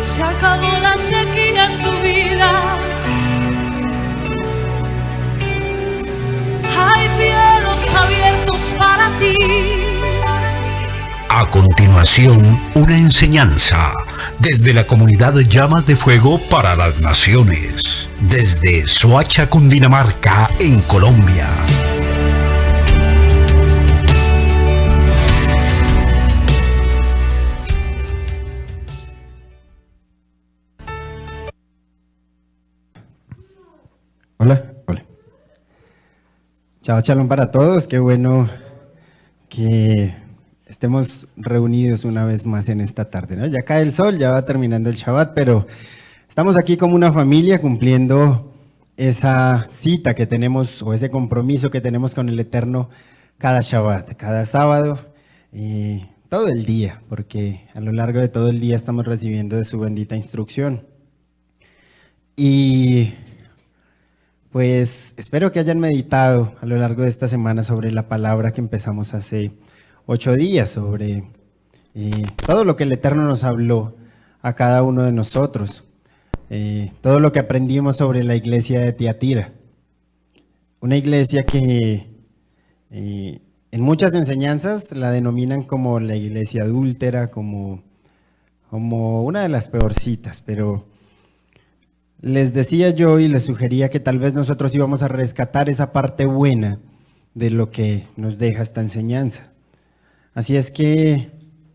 Se acabó la sequía en tu vida. Hay cielos abiertos para ti. A continuación, una enseñanza desde la comunidad Llamas de Fuego para las Naciones, desde Soacha, Cundinamarca, en Colombia. Hola. Chao, shalom para todos. Qué bueno que estemos reunidos una vez más en esta tarde, ¿no? Ya cae el sol, ya va terminando el Shabbat, pero estamos aquí como una familia cumpliendo esa cita que tenemos o ese compromiso que tenemos con el Eterno cada Shabbat, cada sábado y todo el día, porque a lo largo de todo el día estamos recibiendo de su bendita instrucción. Y pues espero que hayan meditado a lo largo de esta semana sobre la palabra que empezamos hace 8 días, sobre todo lo que el Eterno nos habló a cada uno de nosotros, todo lo que aprendimos sobre la iglesia de Tiatira. Una iglesia que en muchas enseñanzas la denominan como la iglesia adúltera, como una de las peorcitas, pero les decía yo y les sugería que tal vez nosotros íbamos a rescatar esa parte buena de lo que nos deja esta enseñanza. Así es que,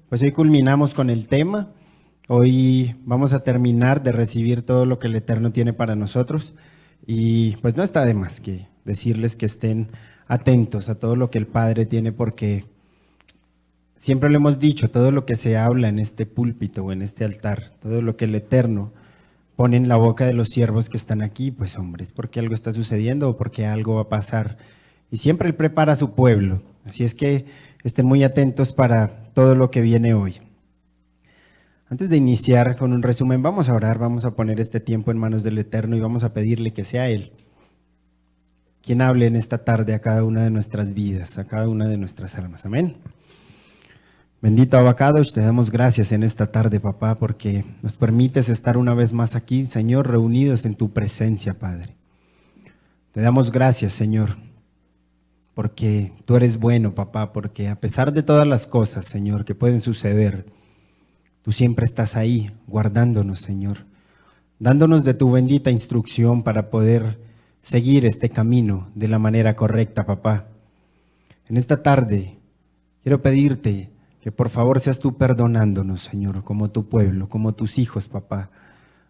pues hoy culminamos con el tema, hoy vamos a terminar de recibir todo lo que el Eterno tiene para nosotros y pues no está de más que decirles que estén atentos a todo lo que el Padre tiene, porque siempre lo hemos dicho, todo lo que se habla en este púlpito o en este altar, todo lo que el Eterno pone en la boca de los siervos que están aquí, pues hombre, es porque algo está sucediendo o porque algo va a pasar. Y siempre Él prepara a su pueblo. Así es que estén muy atentos para todo lo que viene hoy. Antes de iniciar con un resumen, vamos a orar, vamos a poner este tiempo en manos del Eterno y vamos a pedirle que sea Él quien hable en esta tarde a cada una de nuestras vidas, a cada una de nuestras almas. Amén. Bendito Abacadosh, te damos gracias en esta tarde, papá, porque nos permites estar una vez más aquí, Señor, reunidos en tu presencia, Padre. Te damos gracias, Señor, porque tú eres bueno, papá, porque a pesar de todas las cosas, Señor, que pueden suceder, tú siempre estás ahí, guardándonos, Señor, dándonos de tu bendita instrucción para poder seguir este camino de la manera correcta, papá. En esta tarde quiero pedirte que por favor seas tú perdonándonos, Señor, como tu pueblo, como tus hijos, papá.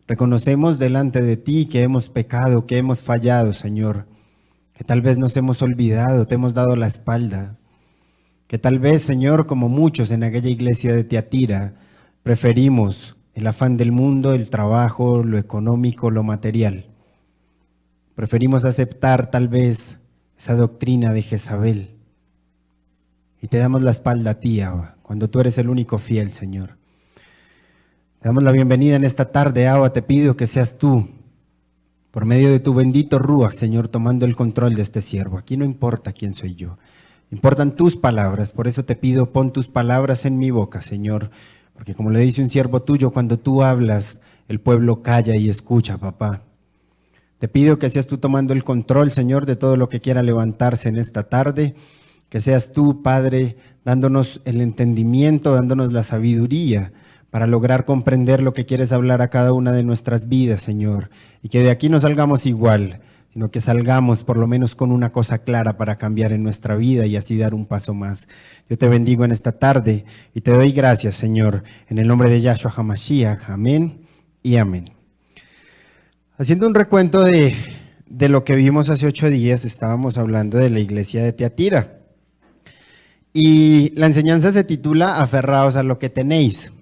Reconocemos delante de ti que hemos pecado, que hemos fallado, Señor, que tal vez nos hemos olvidado, te hemos dado la espalda, que tal vez, Señor, como muchos en aquella iglesia de Tiatira, preferimos el afán del mundo, el trabajo, lo económico, lo material. Preferimos aceptar tal vez esa doctrina de Jezabel. Y te damos la espalda a ti, Abba, cuando tú eres el único fiel, Señor. Te damos la bienvenida en esta tarde, Abba. Te pido que seas tú, por medio de tu bendito Ruach, Señor, tomando el control de este siervo. Aquí no importa quién soy yo, importan tus palabras. Por eso te pido, pon tus palabras en mi boca, Señor. Porque como le dice un siervo tuyo, cuando tú hablas, el pueblo calla y escucha, papá. Te pido que seas tú tomando el control, Señor, de todo lo que quiera levantarse en esta tarde. Que seas tú, Padre, dándonos el entendimiento, dándonos la sabiduría para lograr comprender lo que quieres hablar a cada una de nuestras vidas, Señor. Y que de aquí no salgamos igual, sino que salgamos por lo menos con una cosa clara para cambiar en nuestra vida y así dar un paso más. Yo te bendigo en esta tarde y te doy gracias, Señor, en el nombre de Yahshua HaMashiach. Amén y amén. Haciendo un recuento de lo que vimos hace 8 días, estábamos hablando de la iglesia de Tiatira. Y la enseñanza se titula Aferraos a lo que tenéis,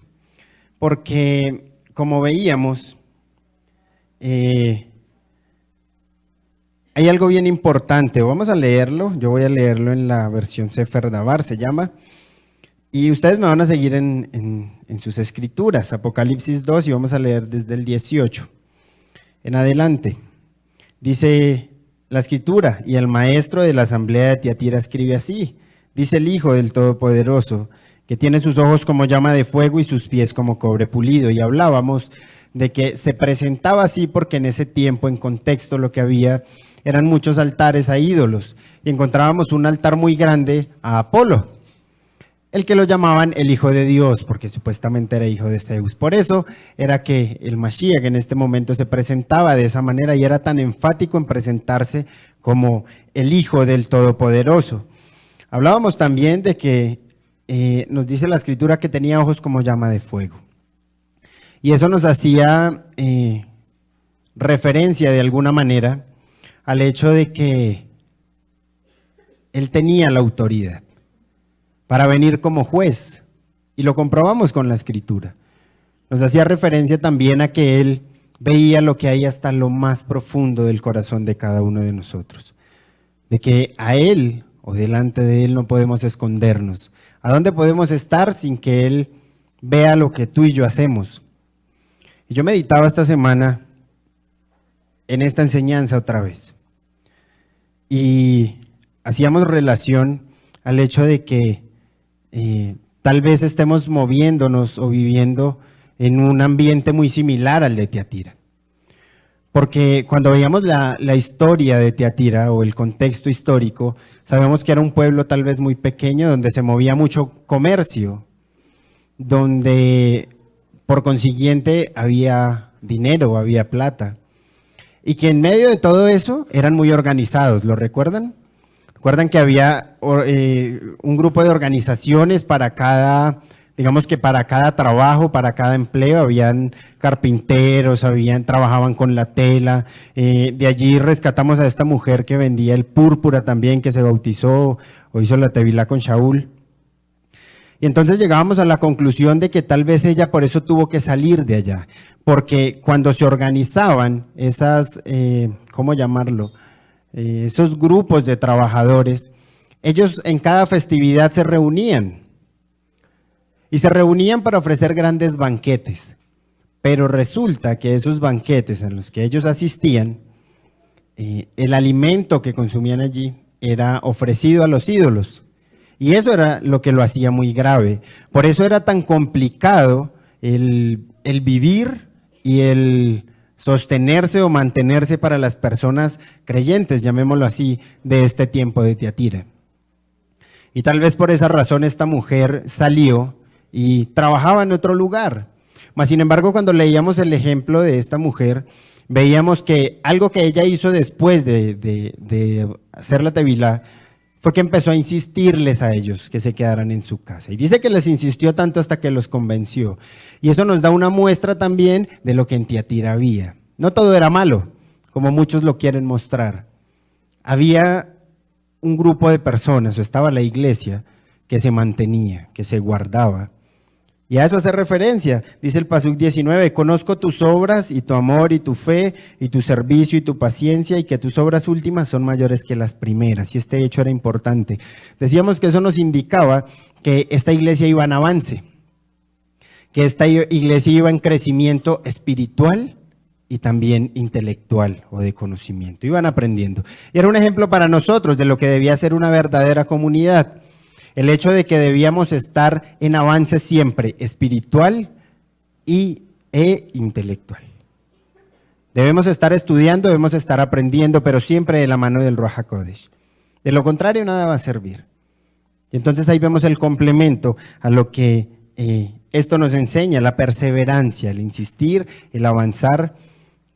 porque como veíamos, hay algo bien importante. Vamos a leerlo, yo voy a leerlo en la versión Sefer Dabar, se llama, y ustedes me van a seguir en sus escrituras, Apocalipsis 2, y vamos a leer desde el 18 en adelante. Dice la escritura, y el maestro de la asamblea de Tiatira escribe así: dice el Hijo del Todopoderoso, que tiene sus ojos como llama de fuego y sus pies como cobre pulido. Y hablábamos de que se presentaba así porque en ese tiempo, en contexto, lo que había eran muchos altares a ídolos. Y encontrábamos un altar muy grande a Apolo, el que lo llamaban el Hijo de Dios, porque supuestamente era hijo de Zeus. Por eso era que el Mashiach en este momento se presentaba de esa manera y era tan enfático en presentarse como el Hijo del Todopoderoso. Hablábamos también de que nos dice la Escritura que tenía ojos como llama de fuego. Y eso nos hacía referencia de alguna manera al hecho de que él tenía la autoridad para venir como juez, y lo comprobamos con la Escritura. Nos hacía referencia también a que él veía lo que hay hasta lo más profundo del corazón de cada uno de nosotros, de que a él o delante de él no podemos escondernos. ¿A dónde podemos estar sin que él vea lo que tú y yo hacemos? Y yo meditaba esta semana en esta enseñanza otra vez, y hacíamos relación al hecho de que tal vez estemos moviéndonos o viviendo en un ambiente muy similar al de Tiatira. Porque cuando veíamos la historia de Tiatira o el contexto histórico, sabemos que era un pueblo tal vez muy pequeño donde se movía mucho comercio, donde por consiguiente había dinero, había plata. Y que en medio de todo eso eran muy organizados, ¿lo recuerdan? Recuerdan que había un grupo de organizaciones para cada, digamos que para cada trabajo, para cada empleo. Habían carpinteros, trabajaban con la tela. De allí rescatamos a esta mujer que vendía el púrpura también, que se bautizó o hizo la tevilá con Shaul. Y entonces llegábamos a la conclusión de que tal vez ella por eso tuvo que salir de allá, porque cuando se organizaban esas, ¿cómo llamarlo?, esos grupos de trabajadores, ellos en cada festividad se reunían, y se reunían para ofrecer grandes banquetes, pero resulta que esos banquetes en los que ellos asistían, el alimento que consumían allí era ofrecido a los ídolos, y eso era lo que lo hacía muy grave. Por eso era tan complicado el vivir y el sostenerse o mantenerse para las personas creyentes, llamémoslo así, de este tiempo de Tiatira. Y tal vez por esa razón esta mujer salió y trabajaba en otro lugar. Mas sin embargo, cuando leíamos el ejemplo de esta mujer, veíamos que algo que ella hizo después de hacer la tevilá fue que empezó a insistirles a ellos que se quedaran en su casa. Y dice que les insistió tanto hasta que los convenció. Y eso nos da una muestra también de lo que en Tiatira había. No todo era malo, como muchos lo quieren mostrar. Había un grupo de personas, o estaba la iglesia, que se mantenía, que se guardaba. Y a eso hace referencia, dice el Pasuk 19, conozco tus obras y tu amor y tu fe y tu servicio y tu paciencia y que tus obras últimas son mayores que las primeras. Y este hecho era importante. Decíamos que eso nos indicaba que esta iglesia iba en avance, que esta iglesia iba en crecimiento espiritual y también intelectual o de conocimiento. Iban aprendiendo. Y era un ejemplo para nosotros de lo que debía ser una verdadera comunidad. El hecho de que debíamos estar en avance siempre, espiritual e intelectual. Debemos estar estudiando, debemos estar aprendiendo, pero siempre de la mano del Ruach HaKodesh. De lo contrario, nada va a servir. Y entonces ahí vemos el complemento a lo que esto nos enseña, la perseverancia, el insistir, el avanzar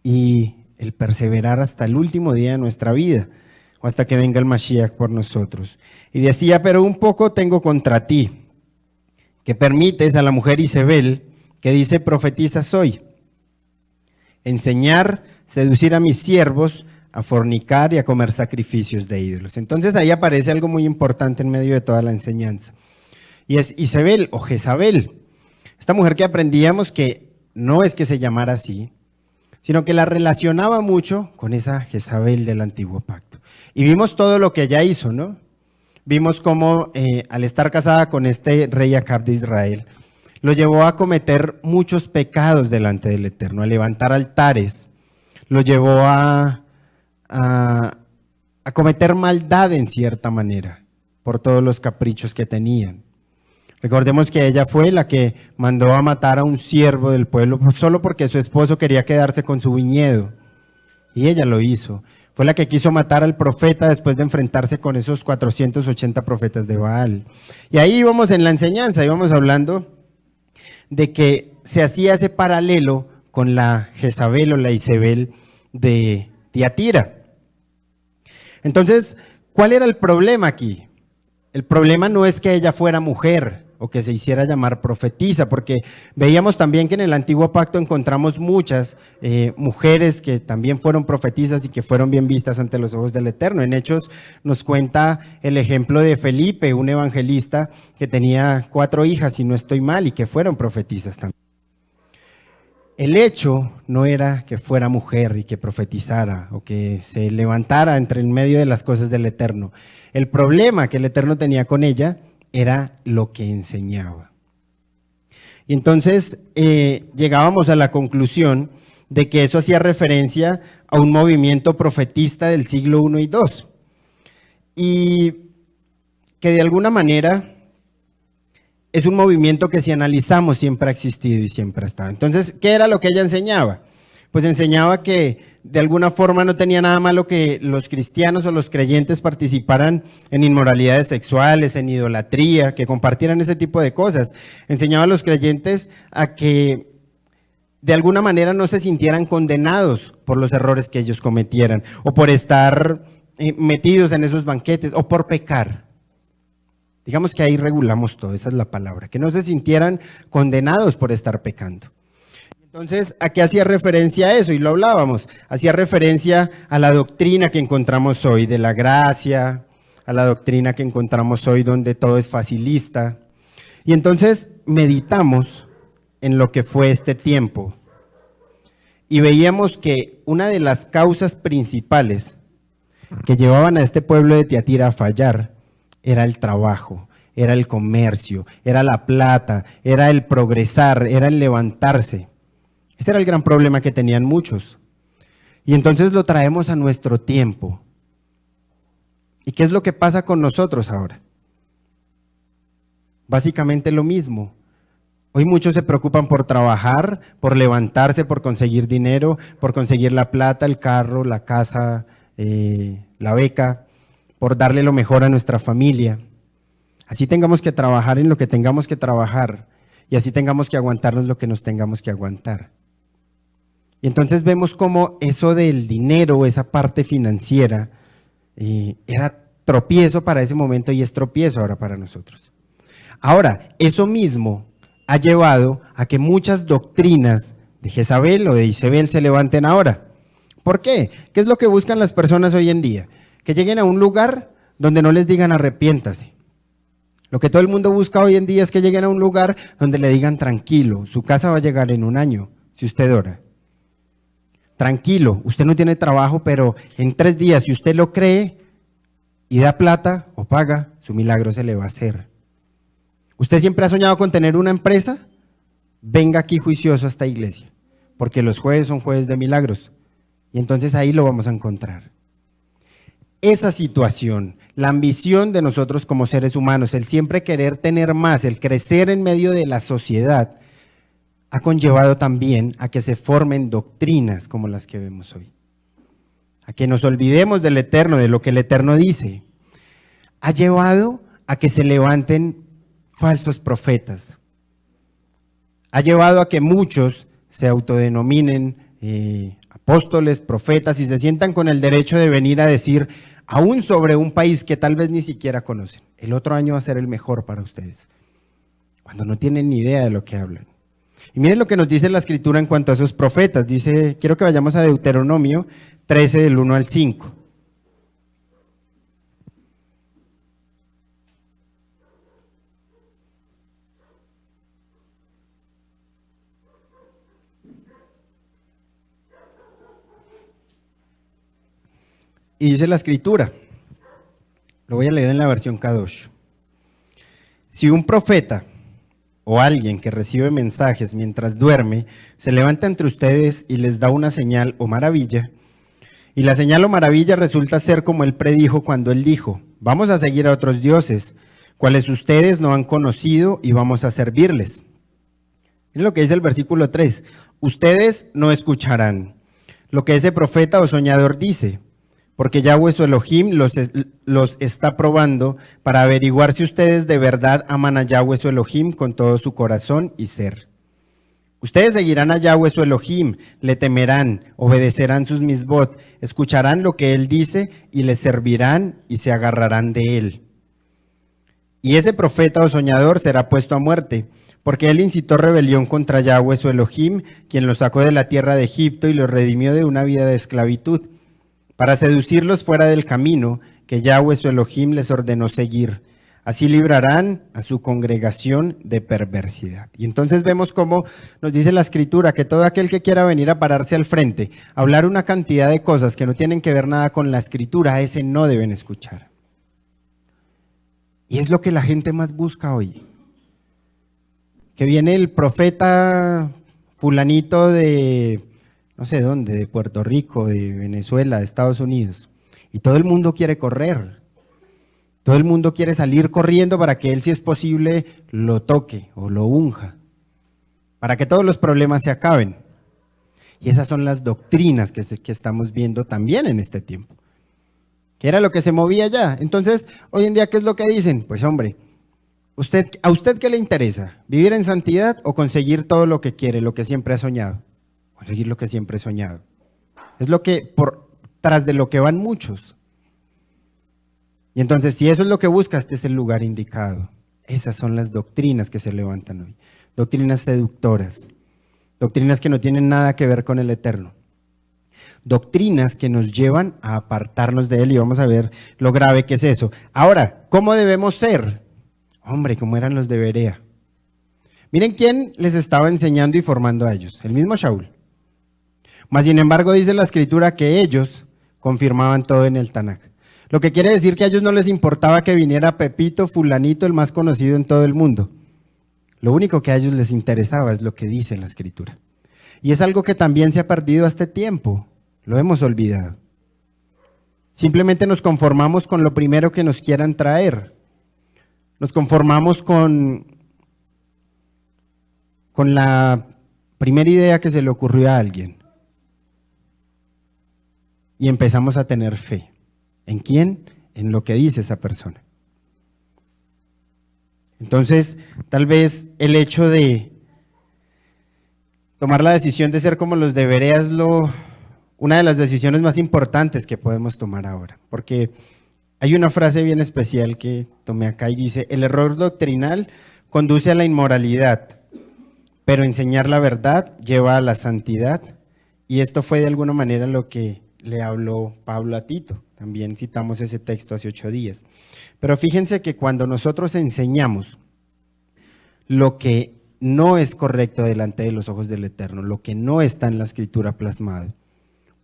y el perseverar hasta el último día de nuestra vida, o hasta que venga el Mashiach por nosotros. Y decía, pero un poco tengo contra ti, que permites a la mujer Isabel, que dice, profetiza soy, enseñar, seducir a mis siervos a fornicar y a comer sacrificios de ídolos. Entonces ahí aparece algo muy importante en medio de toda la enseñanza. Y es Isabel o Jezabel, esta mujer que aprendíamos que no es que se llamara así, sino que la relacionaba mucho con esa Jezabel del Antiguo Pacto. Y vimos todo lo que ella hizo, ¿no? Vimos cómo al estar casada con este rey Acab de Israel, lo llevó a cometer muchos pecados delante del Eterno, a levantar altares, lo llevó a cometer maldad en cierta manera, por todos los caprichos que tenían. Recordemos que ella fue la que mandó a matar a un siervo del pueblo solo porque su esposo quería quedarse con su viñedo. Y ella lo hizo. Fue la que quiso matar al profeta después de enfrentarse con esos 480 profetas de Baal. Y ahí íbamos en la enseñanza, íbamos hablando de que se hacía ese paralelo con la Jezabel o la Isabel de Tiatira. Entonces, ¿cuál era el problema aquí? El problema no es que ella fuera mujer o que se hiciera llamar profetisa, porque veíamos también que en el Antiguo Pacto encontramos muchas mujeres que también fueron profetisas y que fueron bien vistas ante los ojos del Eterno. En Hechos nos cuenta el ejemplo de Felipe, un evangelista que tenía 4 hijas, si no estoy mal, y que fueron profetisas también. El hecho no era que fuera mujer y que profetizara o que se levantara entre en medio de las cosas del Eterno. El problema que el Eterno tenía con ella era lo que enseñaba. Y entonces llegábamos a la conclusión de que eso hacía referencia a un movimiento profetista del siglo I y II. Y que de alguna manera es un movimiento que si analizamos siempre ha existido y siempre ha estado. Entonces, ¿qué era lo que ella enseñaba? Pues enseñaba que de alguna forma no tenía nada malo que los cristianos o los creyentes participaran en inmoralidades sexuales, en idolatría, que compartieran ese tipo de cosas. Enseñaba a los creyentes a que de alguna manera no se sintieran condenados por los errores que ellos cometieran o por estar metidos en esos banquetes o por pecar. Digamos que ahí regulamos todo, esa es la palabra, que no se sintieran condenados por estar pecando. Entonces, ¿a qué hacía referencia eso? Y lo hablábamos, hacía referencia a la doctrina que encontramos hoy de la gracia, a la doctrina que encontramos hoy donde todo es facilista. Y entonces meditamos en lo que fue este tiempo y veíamos que una de las causas principales que llevaban a este pueblo de Tiatira a fallar era el trabajo, era el comercio, era la plata, era el progresar, era el levantarse. Ese era el gran problema que tenían muchos. Y entonces lo traemos a nuestro tiempo. ¿Y qué es lo que pasa con nosotros ahora? Básicamente lo mismo. Hoy muchos se preocupan por trabajar, por levantarse, por conseguir dinero, por conseguir la plata, el carro, la casa, la beca, por darle lo mejor a nuestra familia. Así tengamos que trabajar en lo que tengamos que trabajar y así tengamos que aguantarnos lo que nos tengamos que aguantar. Y entonces vemos cómo eso del dinero, esa parte financiera, era tropiezo para ese momento y es tropiezo ahora para nosotros. Ahora, eso mismo ha llevado a que muchas doctrinas de Jezabel o de Isabel se levanten ahora. ¿Por qué? ¿Qué es lo que buscan las personas hoy en día? Que lleguen a un lugar donde no les digan arrepiéntase. Lo que todo el mundo busca hoy en día es que lleguen a un lugar donde le digan tranquilo, su casa va a llegar en 1 año, si usted ora. Tranquilo, usted no tiene trabajo, pero en 3 días, si usted lo cree y da plata o paga, su milagro se le va a hacer. ¿Usted siempre ha soñado con tener una empresa? Venga aquí juicioso a esta iglesia, porque los jueves son jueves de milagros. Y entonces ahí lo vamos a encontrar. Esa situación, la ambición de nosotros como seres humanos, el siempre querer tener más, el crecer en medio de la sociedad, ha conllevado también a que se formen doctrinas como las que vemos hoy. A que nos olvidemos del Eterno, de lo que el Eterno dice. Ha llevado a que se levanten falsos profetas. Ha llevado a que muchos se autodenominen apóstoles, profetas y se sientan con el derecho de venir a decir aún sobre un país que tal vez ni siquiera conocen. El otro año va a ser el mejor para ustedes, cuando no tienen ni idea de lo que hablan. Y miren lo que nos dice la Escritura en cuanto a esos profetas. Dice, quiero que vayamos a Deuteronomio 13 del 1 al 5. Y dice la Escritura, lo voy a leer en la versión Kadosh. Si un profeta o alguien que recibe mensajes mientras duerme, se levanta entre ustedes y les da una señal o maravilla, y la señal o maravilla resulta ser como él predijo cuando él dijo, vamos a seguir a otros dioses, cuales ustedes no han conocido y vamos a servirles. Miren lo que dice el versículo 3. Ustedes no escucharán lo que ese profeta o soñador dice, porque Yahweh su Elohim los está probando para averiguar si ustedes de verdad aman a Yahweh su Elohim con todo su corazón y ser. Ustedes seguirán a Yahweh su Elohim, le temerán, obedecerán sus misbot, escucharán lo que él dice y le servirán y se agarrarán de él. Y ese profeta o soñador será puesto a muerte, porque él incitó rebelión contra Yahweh su Elohim, quien los sacó de la tierra de Egipto y los redimió de una vida de esclavitud, para seducirlos fuera del camino que Yahweh su Elohim les ordenó seguir. Así librarán a su congregación de perversidad. Y entonces vemos cómo nos dice la Escritura que todo aquel que quiera venir a pararse al frente, a hablar una cantidad de cosas que no tienen que ver nada con la Escritura, a ese no deben escuchar. Y es lo que la gente más busca hoy. Que viene el profeta fulanito de no sé dónde, de Puerto Rico, de Venezuela, de Estados Unidos, y todo el mundo quiere correr. Todo el mundo quiere salir corriendo para que él, si es posible, lo toque o lo unja, para que todos los problemas se acaben. Y esas son las doctrinas que estamos viendo también en este tiempo, que era lo que se movía ya. Entonces, hoy en día, ¿qué es lo que dicen? Pues hombre, ¿a usted qué le interesa? ¿Vivir en santidad o conseguir todo lo que quiere, lo que siempre ha soñado? Conseguir lo que siempre he soñado. Es lo que, tras de lo que van muchos. Y entonces, si eso es lo que busca, este es el lugar indicado. Esas son las doctrinas que se levantan hoy. Doctrinas seductoras. Doctrinas que no tienen nada que ver con el eterno. Doctrinas que nos llevan a apartarnos de él, y vamos a ver lo grave que es eso. Ahora, ¿cómo debemos ser? Hombre, como eran los de Berea. Miren quién les estaba enseñando y formando a ellos. El mismo Shaul. Mas, sin embargo, dice la Escritura que ellos confirmaban todo en el Tanaj. Lo que quiere decir que a ellos no les importaba que viniera Pepito, fulanito, el más conocido en todo el mundo. Lo único que a ellos les interesaba es lo que dice la Escritura. Y es algo que también se ha perdido a este tiempo. Lo hemos olvidado. Simplemente nos conformamos con lo primero que nos quieran traer. Nos conformamos con la primera idea que se le ocurrió a alguien. Y empezamos a tener fe. ¿En quién? En lo que dice esa persona. Entonces, tal vez el hecho de tomar la decisión de ser como los de Berea es una de las decisiones más importantes que podemos tomar ahora. Porque hay una frase bien especial que tomé acá y dice: el error doctrinal conduce a la inmoralidad, pero enseñar la verdad lleva a la santidad. Y esto fue de alguna manera lo que le habló Pablo a Tito. También citamos ese texto hace 8 días. Pero fíjense que cuando nosotros enseñamos lo que no es correcto delante de los ojos del Eterno, lo que no está en la Escritura plasmado,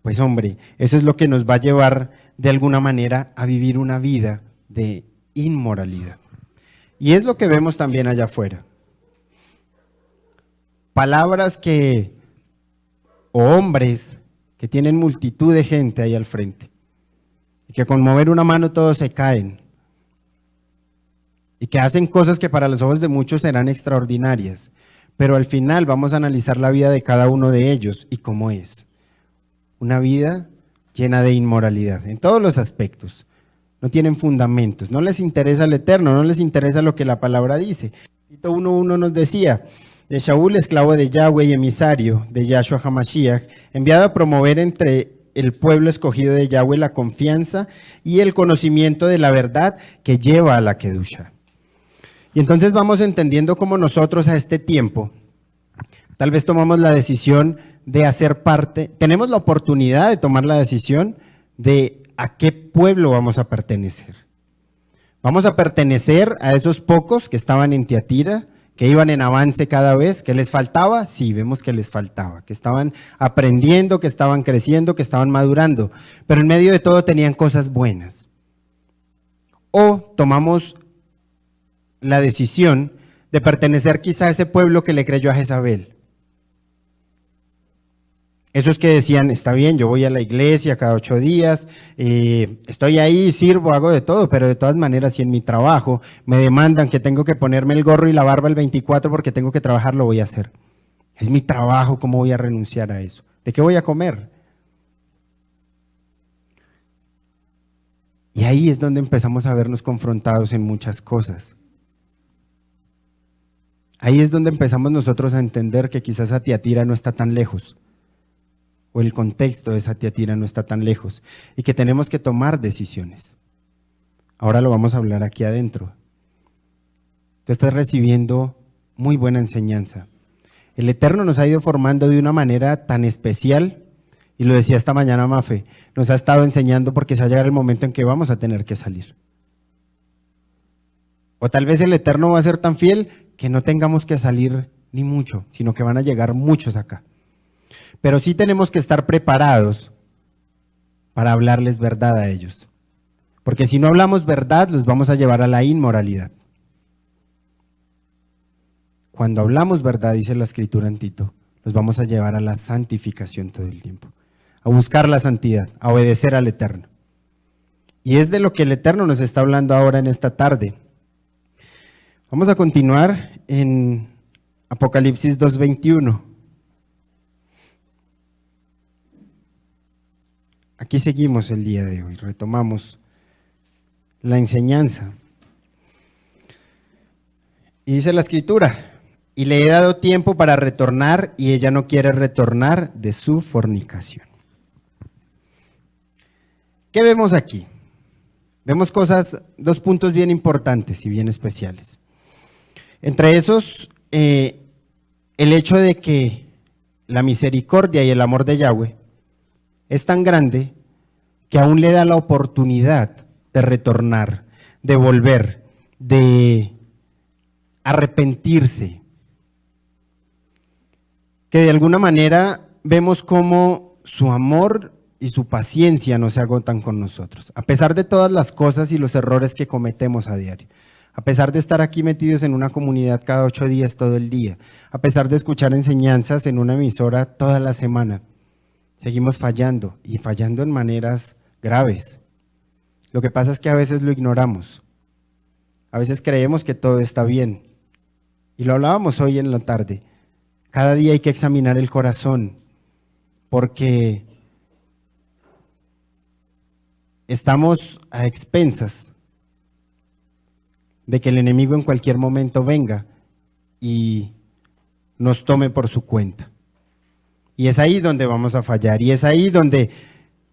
pues hombre, eso es lo que nos va a llevar de alguna manera a vivir una vida de inmoralidad. Y es lo que vemos también allá afuera. Palabras o hombres que tienen multitud de gente ahí al frente, y que con mover una mano todos se caen, y que hacen cosas que para los ojos de muchos serán extraordinarias, pero al final vamos a analizar la vida de cada uno de ellos y cómo es. Una vida llena de inmoralidad, en todos los aspectos. No tienen fundamentos, no les interesa el Eterno, no les interesa lo que la palabra dice. Tito 1:1 nos decía: de Shaul, esclavo de Yahweh y emisario de Yahshua HaMashiach, enviado a promover entre el pueblo escogido de Yahweh la confianza y el conocimiento de la verdad que lleva a la Kedusha. Y entonces vamos entendiendo cómo nosotros a este tiempo, tal vez tomamos la decisión de hacer parte, tenemos la oportunidad de tomar la decisión de a qué pueblo vamos a pertenecer. Vamos a pertenecer a esos pocos que estaban en Tiatira, que iban en avance cada vez. ¿Que les faltaba? Sí, vemos que les faltaba, que estaban aprendiendo, que estaban creciendo, que estaban madurando, pero en medio de todo tenían cosas buenas. O tomamos la decisión de pertenecer quizá a ese pueblo que le creyó a Jezabel. Esos que decían, está bien, yo voy a la iglesia cada 8 días, estoy ahí, sirvo, hago de todo, pero de todas maneras, si en mi trabajo me demandan que tengo que ponerme el gorro y la barba el 24 porque tengo que trabajar, lo voy a hacer. Es mi trabajo, ¿cómo voy a renunciar a eso? ¿De qué voy a comer? Y ahí es donde empezamos a vernos confrontados en muchas cosas. Ahí es donde empezamos nosotros a entender que quizás a Tiatira no está tan lejos, o el contexto de esa Tiatira no está tan lejos, y que tenemos que tomar decisiones. Ahora lo vamos a hablar aquí adentro. Tú estás recibiendo muy buena enseñanza. El Eterno nos ha ido formando de una manera tan especial, y lo decía esta mañana Mafe, nos ha estado enseñando porque se va a llegar el momento en que vamos a tener que salir. O tal vez el Eterno va a ser tan fiel que no tengamos que salir ni mucho, sino que van a llegar muchos acá. Pero sí tenemos que estar preparados para hablarles verdad a ellos. Porque si no hablamos verdad, los vamos a llevar a la inmoralidad. Cuando hablamos verdad, dice la Escritura en Tito, los vamos a llevar a la santificación todo el tiempo, a buscar la santidad, a obedecer al Eterno. Y es de lo que el Eterno nos está hablando ahora en esta tarde. Vamos a continuar en Apocalipsis 2:21. Aquí seguimos el día de hoy, retomamos la enseñanza. Y dice la Escritura, y le he dado tiempo para retornar y ella no quiere retornar de su fornicación. ¿Qué vemos aquí? Vemos dos puntos bien importantes y bien especiales. Entre esos, el hecho de que la misericordia y el amor de Yahweh es tan grande que aún le da la oportunidad de retornar, de volver, de arrepentirse. Que de alguna manera vemos cómo su amor y su paciencia no se agotan con nosotros, a pesar de todas las cosas y los errores que cometemos a diario. A pesar de estar aquí metidos en una comunidad cada 8 días todo el día, a pesar de escuchar enseñanzas en una emisora toda la semana, seguimos fallando y fallando en maneras graves. Lo que pasa es que a veces lo ignoramos, a veces creemos que todo está bien. Y lo hablábamos hoy en la tarde, cada día hay que examinar el corazón, porque estamos a expensas de que el enemigo en cualquier momento venga y nos tome por su cuenta. Y es ahí donde vamos a fallar, y es ahí donde,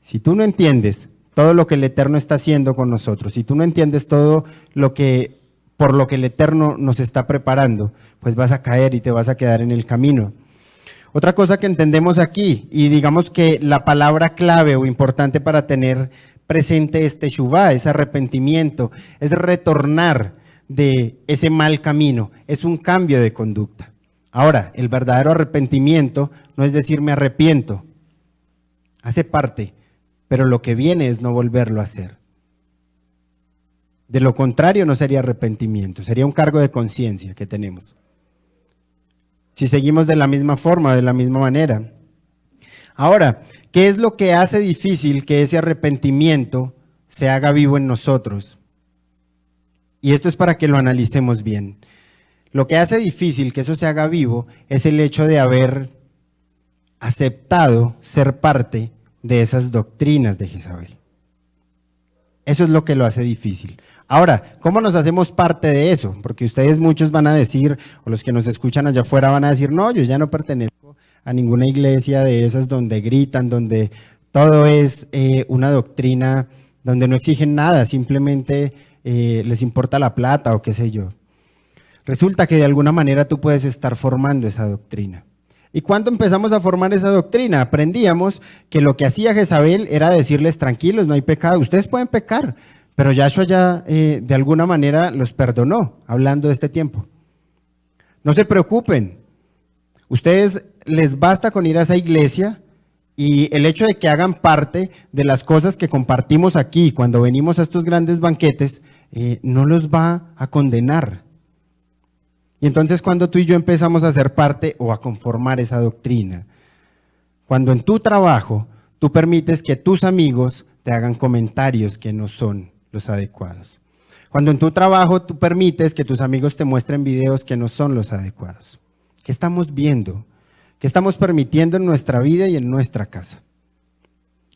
si tú no entiendes todo lo que el Eterno está haciendo con nosotros, si tú no entiendes todo lo que, por lo que el Eterno nos está preparando, pues vas a caer y te vas a quedar en el camino. Otra cosa que entendemos aquí, y digamos que la palabra clave o importante para tener presente es teshuvá, es arrepentimiento, es retornar de ese mal camino, es un cambio de conducta. Ahora, el verdadero arrepentimiento no es decir me arrepiento, hace parte, pero lo que viene es no volverlo a hacer. De lo contrario no sería arrepentimiento, sería un cargo de conciencia que tenemos. Si seguimos de la misma forma, de la misma manera. Ahora, ¿qué es lo que hace difícil que ese arrepentimiento se haga vivo en nosotros? Y esto es para que lo analicemos bien. Lo que hace difícil que eso se haga vivo es el hecho de haber aceptado ser parte de esas doctrinas de Jezabel. Eso es lo que lo hace difícil. Ahora, ¿cómo nos hacemos parte de eso? Porque ustedes muchos van a decir, o los que nos escuchan allá afuera van a decir, no, yo ya no pertenezco a ninguna iglesia de esas donde gritan, donde todo es una doctrina, donde no exigen nada, simplemente les importa la plata o qué sé yo. Resulta que de alguna manera tú puedes estar formando esa doctrina. ¿Y cuando empezamos a formar esa doctrina? Aprendíamos que lo que hacía Jezabel era decirles, tranquilos, no hay pecado, ustedes pueden pecar, pero Yahshua ya de alguna manera los perdonó, hablando de este tiempo. No se preocupen, ustedes les basta con ir a esa iglesia y el hecho de que hagan parte de las cosas que compartimos aquí cuando venimos a estos grandes banquetes, no los va a condenar. Y entonces cuando tú y yo empezamos a ser parte o a conformar esa doctrina, Cuando en tu trabajo tú permites que tus amigos te hagan comentarios que no son los adecuados. Cuando en tu trabajo tú permites que tus amigos te muestren videos que no son los adecuados. ¿Qué estamos viendo? ¿Qué estamos permitiendo en nuestra vida y en nuestra casa?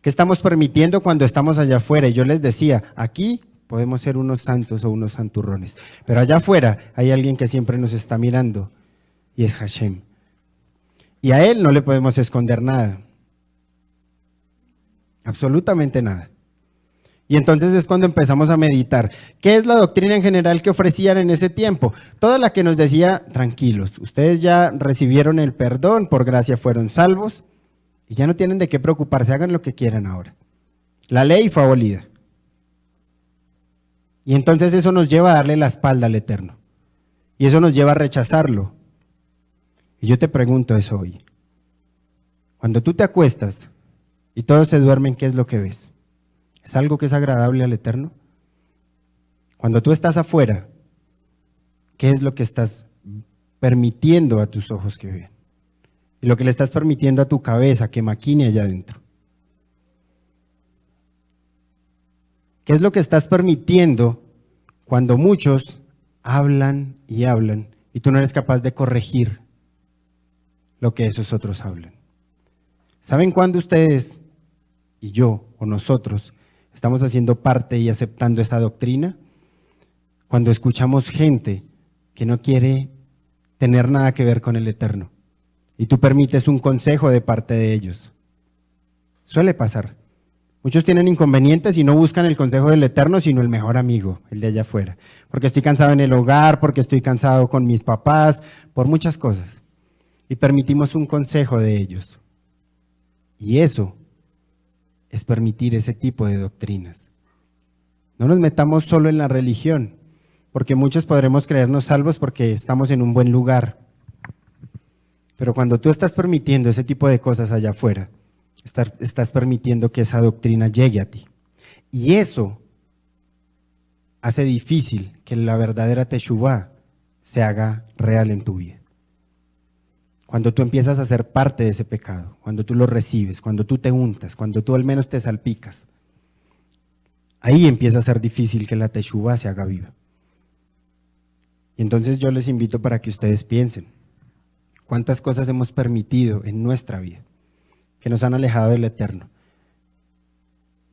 ¿Qué estamos permitiendo cuando estamos allá afuera? Y yo les decía, aquí podemos ser unos santos o unos santurrones, pero allá afuera hay alguien que siempre nos está mirando y es Hashem. Y a él no le podemos esconder nada, absolutamente nada. Y entonces es cuando empezamos a meditar. ¿Qué es la doctrina en general que ofrecían en ese tiempo? Toda la que nos decía, tranquilos, ustedes ya recibieron el perdón, por gracia fueron salvos, y ya no tienen de qué preocuparse, hagan lo que quieran ahora. La ley fue abolida. Y entonces eso nos lleva a darle la espalda al Eterno. Y eso nos lleva a rechazarlo. Y yo te pregunto eso hoy. Cuando tú te acuestas y todos se duermen, ¿qué es lo que ves? ¿Es algo que es agradable al Eterno? Cuando tú estás afuera, ¿qué es lo que estás permitiendo a tus ojos que vean? Y lo que le estás permitiendo a tu cabeza que maquine allá adentro. ¿Qué es lo que estás permitiendo cuando muchos hablan y hablan y tú no eres capaz de corregir lo que esos otros hablan? ¿Saben cuándo ustedes y yo o nosotros estamos haciendo parte y aceptando esa doctrina? Cuando escuchamos gente que no quiere tener nada que ver con el Eterno y tú permites un consejo de parte de ellos. Suele pasar. Muchos tienen inconvenientes y no buscan el consejo del Eterno, sino el mejor amigo, el de allá afuera. Porque estoy cansado en el hogar, porque estoy cansado con mis papás, por muchas cosas. Y permitimos un consejo de ellos. Y eso es permitir ese tipo de doctrinas. No nos metamos solo en la religión, porque muchos podremos creernos salvos porque estamos en un buen lugar. Pero cuando tú estás permitiendo ese tipo de cosas allá afuera, estás permitiendo que esa doctrina llegue a ti. Y eso hace difícil que la verdadera teshuvá se haga real en tu vida. Cuando tú empiezas a ser parte de ese pecado, cuando tú lo recibes, cuando tú te untas, cuando tú al menos te salpicas, ahí empieza a ser difícil que la teshuvá se haga viva. Y entonces yo les invito para que ustedes piensen, ¿cuántas cosas hemos permitido en nuestra vida que nos han alejado del Eterno?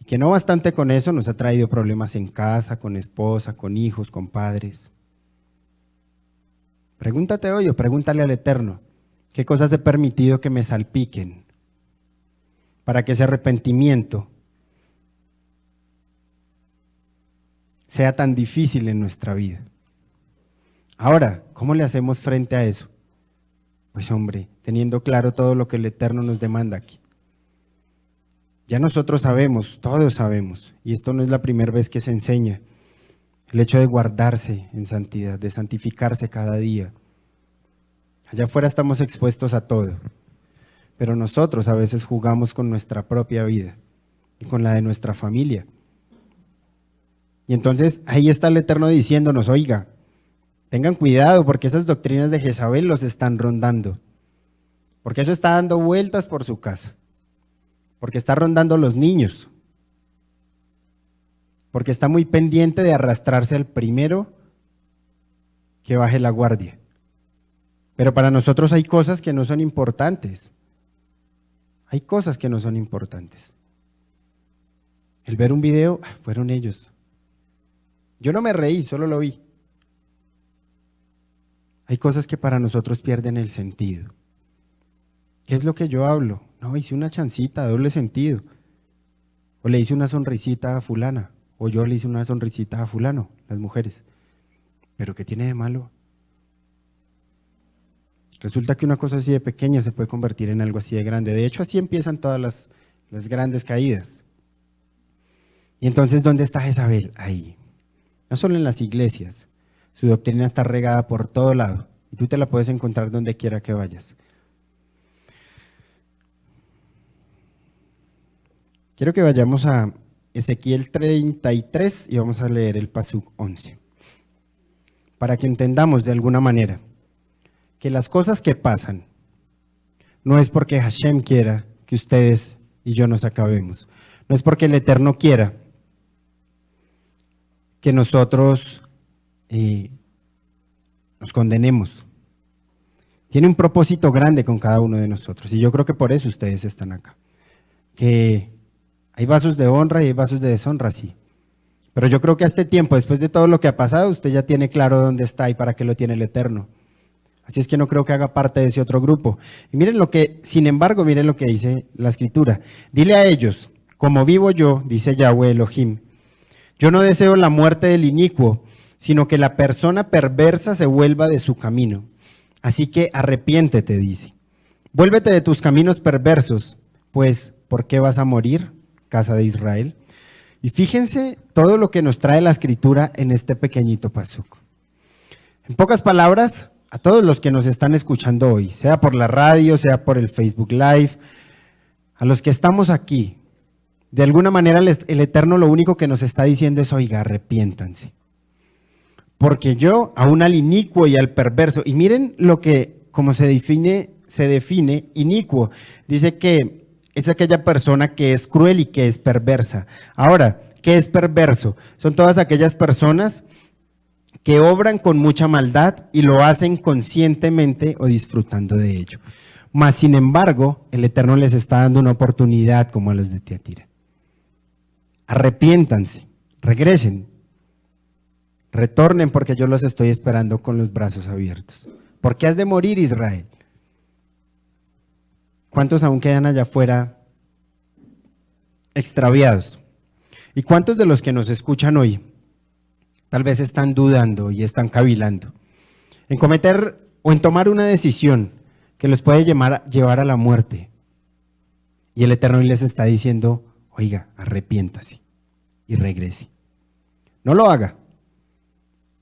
Y que no bastante con eso nos ha traído problemas en casa, con esposa, con hijos, con padres. Pregúntate hoy o pregúntale al Eterno, ¿qué cosas he permitido que me salpiquen para que ese arrepentimiento sea tan difícil en nuestra vida? Ahora, ¿cómo le hacemos frente a eso? Pues hombre, teniendo claro todo lo que el Eterno nos demanda aquí. Ya nosotros sabemos, todos sabemos, y esto no es la primera vez que se enseña, el hecho de guardarse en santidad, de santificarse cada día. Allá afuera estamos expuestos a todo, pero nosotros a veces jugamos con nuestra propia vida y con la de nuestra familia. Y entonces ahí está el Eterno diciéndonos, oiga, tengan cuidado porque esas doctrinas de Jezabel los están rondando, porque eso está dando vueltas por su casa, porque está rondando los niños, porque está muy pendiente de arrastrarse al primero que baje la guardia. Pero para nosotros hay cosas que no son importantes. Hay cosas que no son importantes. El ver un video, fueron ellos. Yo no me reí, solo lo vi. Hay cosas que para nosotros pierden el sentido. ¿Qué es lo que yo hablo? No, hice una chancita, doble sentido. O le hice una sonrisita a fulana. O yo le hice una sonrisita a fulano, las mujeres. ¿Pero qué tiene de malo? Resulta que una cosa así de pequeña se puede convertir en algo así de grande. De hecho, así empiezan todas las grandes caídas. Y entonces, ¿dónde está Jezabel? Ahí. No solo en las iglesias. Su doctrina está regada por todo lado. Y tú te la puedes encontrar donde quiera que vayas. Quiero que vayamos a Ezequiel 33 y vamos a leer el Pasuk 11. Para que entendamos de alguna manera que las cosas que pasan no es porque Hashem quiera que ustedes y yo nos acabemos. No es porque el Eterno quiera que nosotros nos condenemos. Tiene un propósito grande con cada uno de nosotros y yo creo que por eso ustedes están acá. Que hay vasos de honra y hay vasos de deshonra, sí. Pero yo creo que a este tiempo, después de todo lo que ha pasado, usted ya tiene claro dónde está y para qué lo tiene el Eterno. Así es que no creo que haga parte de ese otro grupo. Y miren sin embargo, miren lo que dice la Escritura. Dile a ellos, como vivo yo, dice Yahweh Elohim, yo no deseo la muerte del inicuo, sino que la persona perversa se vuelva de su camino. Así que arrepiéntete, dice. Vuélvete de tus caminos perversos, pues, ¿por qué vas a morir, casa de Israel? Y fíjense todo lo que nos trae la Escritura en este pequeñito pasuk. En pocas palabras, a todos los que nos están escuchando hoy, sea por la radio, sea por el Facebook Live, a los que estamos aquí, de alguna manera el Eterno lo único que nos está diciendo es, oiga, arrepiéntanse. Porque yo, aún al inicuo y al perverso, y miren lo que, como se define inicuo, dice que es aquella persona que es cruel y que es perversa. Ahora, ¿qué es perverso? Son todas aquellas personas que obran con mucha maldad y lo hacen conscientemente o disfrutando de ello. Mas, sin embargo, el Eterno les está dando una oportunidad como a los de Tiatira. Arrepiéntanse, regresen, retornen porque yo los estoy esperando con los brazos abiertos. ¿Por qué has de morir, Israel? ¿Cuántos aún quedan allá afuera extraviados? ¿Y cuántos de los que nos escuchan hoy tal vez están dudando y están cavilando en cometer o en tomar una decisión que los puede llevar a la muerte? Y el Eterno les está diciendo, oiga, arrepiéntase y regrese. No lo haga.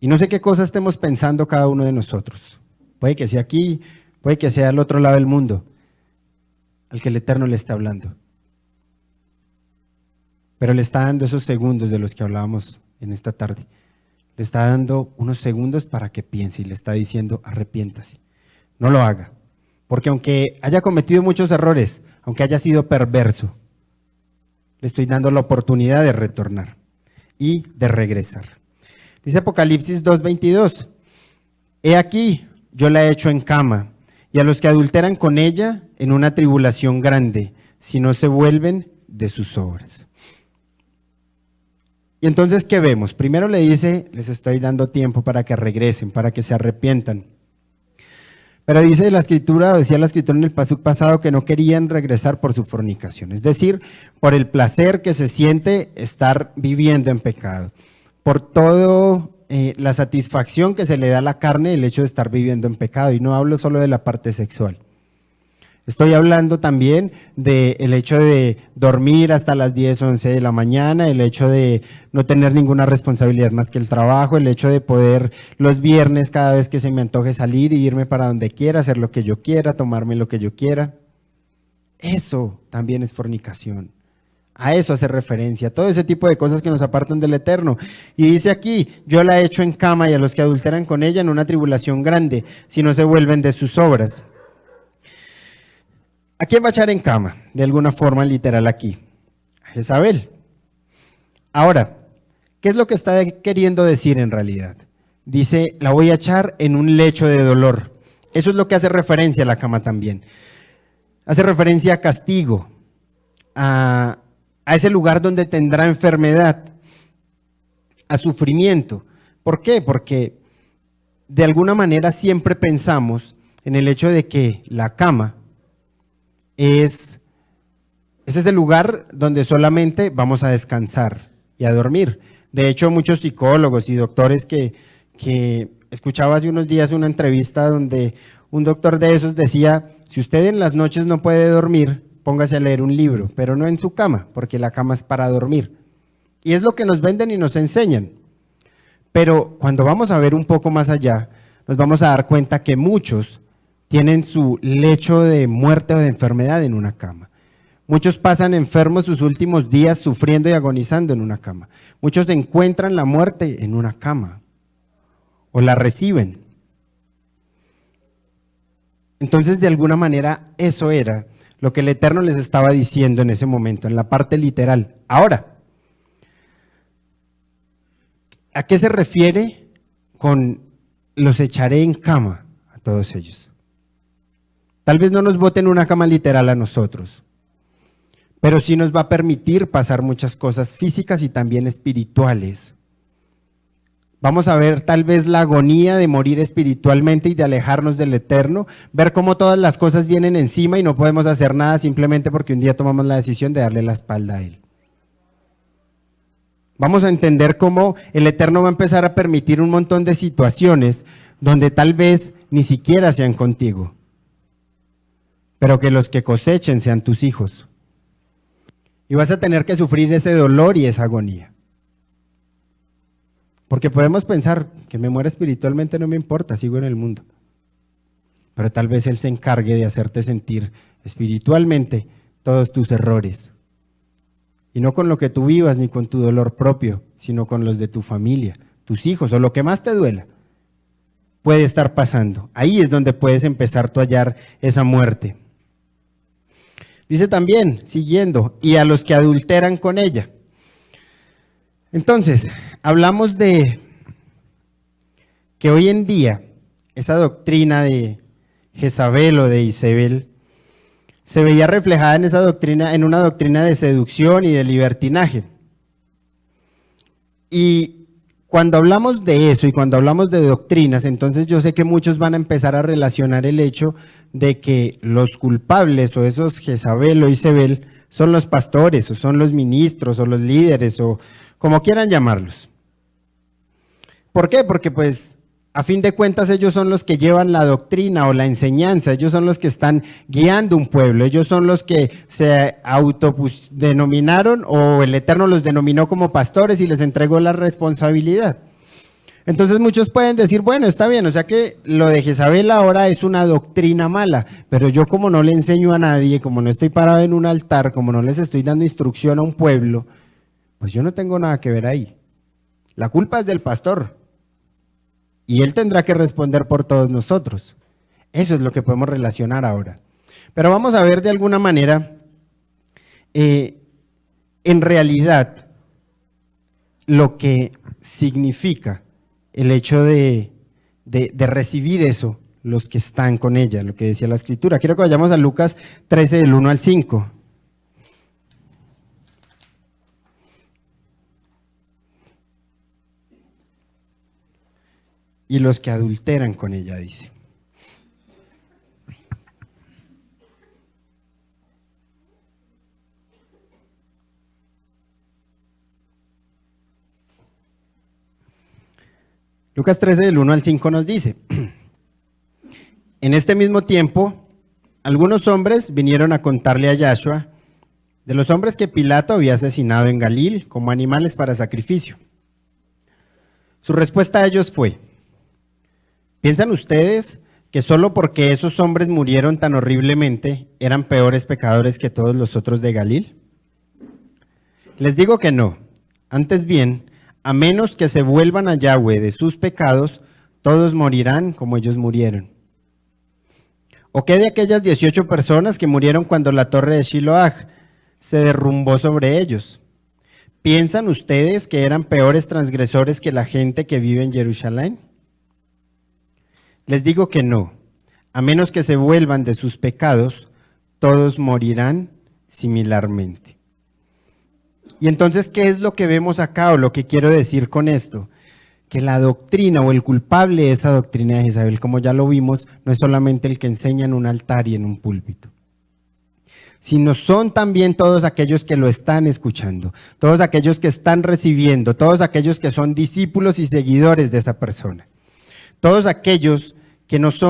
Y no sé qué cosa estemos pensando cada uno de nosotros. Puede que sea aquí, puede que sea al otro lado del mundo, al que el Eterno le está hablando. Pero le está dando esos segundos de los que hablábamos en esta tarde. Le está dando unos segundos para que piense y le está diciendo, arrepiéntase. No lo haga. Porque aunque haya cometido muchos errores, aunque haya sido perverso, le estoy dando la oportunidad de retornar y de regresar. Dice Apocalipsis 2:22, he aquí, yo la he hecho en cama, y a los que adulteran con ella en una tribulación grande, si no se vuelven de sus obras. Y entonces, ¿qué vemos? Primero le dice, les estoy dando tiempo para que regresen, para que se arrepientan. Pero dice la Escritura, decía la Escritura en el pasuk pasado, que no querían regresar por su fornicación, es decir, por el placer que se siente estar viviendo en pecado, por todo la satisfacción que se le da a la carne el hecho de estar viviendo en pecado, y no hablo solo de la parte sexual. Estoy hablando también del hecho de dormir hasta las 10 o 11 de la mañana, el hecho de no tener ninguna responsabilidad más que el trabajo, el hecho de poder los viernes cada vez que se me antoje salir y irme para donde quiera, hacer lo que yo quiera, tomarme lo que yo quiera. Eso también es fornicación. A eso hace referencia, todo ese tipo de cosas que nos apartan del Eterno. Y dice aquí, yo la he hecho en cama y a los que adulteran con ella en una tribulación grande, si no se vuelven de sus obras. ¿A quién va a echar en cama? De alguna forma literal aquí. A Jezabel. Ahora, ¿qué es lo que está queriendo decir en realidad? Dice, la voy a echar en un lecho de dolor. Eso es lo que hace referencia a la cama también. Hace referencia a castigo, a ese lugar donde tendrá enfermedad, a sufrimiento. ¿Por qué? Porque de alguna manera siempre pensamos en el hecho de que la cama ese es el lugar donde solamente vamos a descansar y a dormir. De hecho, muchos psicólogos y doctores que escuchaba hace unos días una entrevista donde un doctor de esos decía, si usted en las noches no puede dormir, póngase a leer un libro, pero no en su cama, porque la cama es para dormir. Y es lo que nos venden y nos enseñan. Pero cuando vamos a ver un poco más allá, nos vamos a dar cuenta que muchos tienen su lecho de muerte o de enfermedad en una cama. Muchos pasan enfermos sus últimos días sufriendo y agonizando en una cama. Muchos encuentran la muerte en una cama o la reciben. Entonces, de alguna manera, eso era lo que el Eterno les estaba diciendo en ese momento, en la parte literal. Ahora, ¿a qué se refiere con los echaré en cama a todos ellos? Tal vez no nos boten una cama literal a nosotros, pero sí nos va a permitir pasar muchas cosas físicas y también espirituales. Vamos a ver tal vez la agonía de morir espiritualmente y de alejarnos del Eterno, ver cómo todas las cosas vienen encima y no podemos hacer nada simplemente porque un día tomamos la decisión de darle la espalda a Él. Vamos a entender cómo el Eterno va a empezar a permitir un montón de situaciones donde tal vez ni siquiera sean contigo, pero que los que cosechen sean tus hijos. Y vas a tener que sufrir ese dolor y esa agonía. Porque podemos pensar que me muera espiritualmente no me importa, sigo en el mundo. Pero tal vez Él se encargue de hacerte sentir espiritualmente todos tus errores. Y no con lo que tú vivas ni con tu dolor propio, sino con los de tu familia, tus hijos o lo que más te duela. Puede estar pasando. Ahí es donde puedes empezar tú a hallar esa muerte. Dice también, siguiendo, y a los que adulteran con ella. Entonces, hablamos de que hoy en día esa doctrina de Jezabel o de Isabel se veía reflejada en esa doctrina, en una doctrina de seducción y de libertinaje. Y cuando hablamos de eso y cuando hablamos de doctrinas, entonces yo sé que muchos van a empezar a relacionar el hecho de que los culpables o esos Jezabel o Isabel son los pastores o son los ministros o los líderes o como quieran llamarlos. ¿Por qué? Porque pues a fin de cuentas ellos son los que llevan la doctrina o la enseñanza, ellos son los que están guiando un pueblo, ellos son los que se autodenominaron o el Eterno los denominó como pastores y les entregó la responsabilidad. Entonces muchos pueden decir, bueno, está bien, o sea que lo de Jezabel ahora es una doctrina mala, pero yo como no le enseño a nadie, como no estoy parado en un altar, como no les estoy dando instrucción a un pueblo, pues yo no tengo nada que ver ahí. La culpa es del pastor. Y él tendrá que responder por todos nosotros. Eso es lo que podemos relacionar ahora. Pero vamos a ver de alguna manera, en realidad, lo que significa el hecho de recibir eso, los que están con ella, lo que decía la Escritura. Quiero que vayamos a Lucas 13, del 1 al 5. Y los que adulteran con ella, dice. Lucas 13, del 1 al 5 nos dice, en este mismo tiempo, algunos hombres vinieron a contarle a Yahshua de los hombres que Pilato había asesinado en Galil como animales para sacrificio. Su respuesta a ellos fue, ¿piensan ustedes que solo porque esos hombres murieron tan horriblemente eran peores pecadores que todos los otros de Galil? Les digo que no. Antes bien, a menos que se vuelvan a Yahweh de sus pecados, todos morirán como ellos murieron. ¿O qué de aquellas 18 personas que murieron cuando la torre de Shiloah se derrumbó sobre ellos? ¿Piensan ustedes que eran peores transgresores que la gente que vive en Jerusalén? Les digo que no, a menos que se vuelvan de sus pecados, todos morirán similarmente. Y entonces, ¿qué es lo que vemos acá o lo que quiero decir con esto? Que la doctrina o el culpable de esa doctrina de Jezabel, como ya lo vimos, no es solamente el que enseña en un altar y en un púlpito, sino son también todos aquellos que lo están escuchando, todos aquellos que están recibiendo, todos aquellos que son discípulos y seguidores de esa persona. Todos aquellos que no se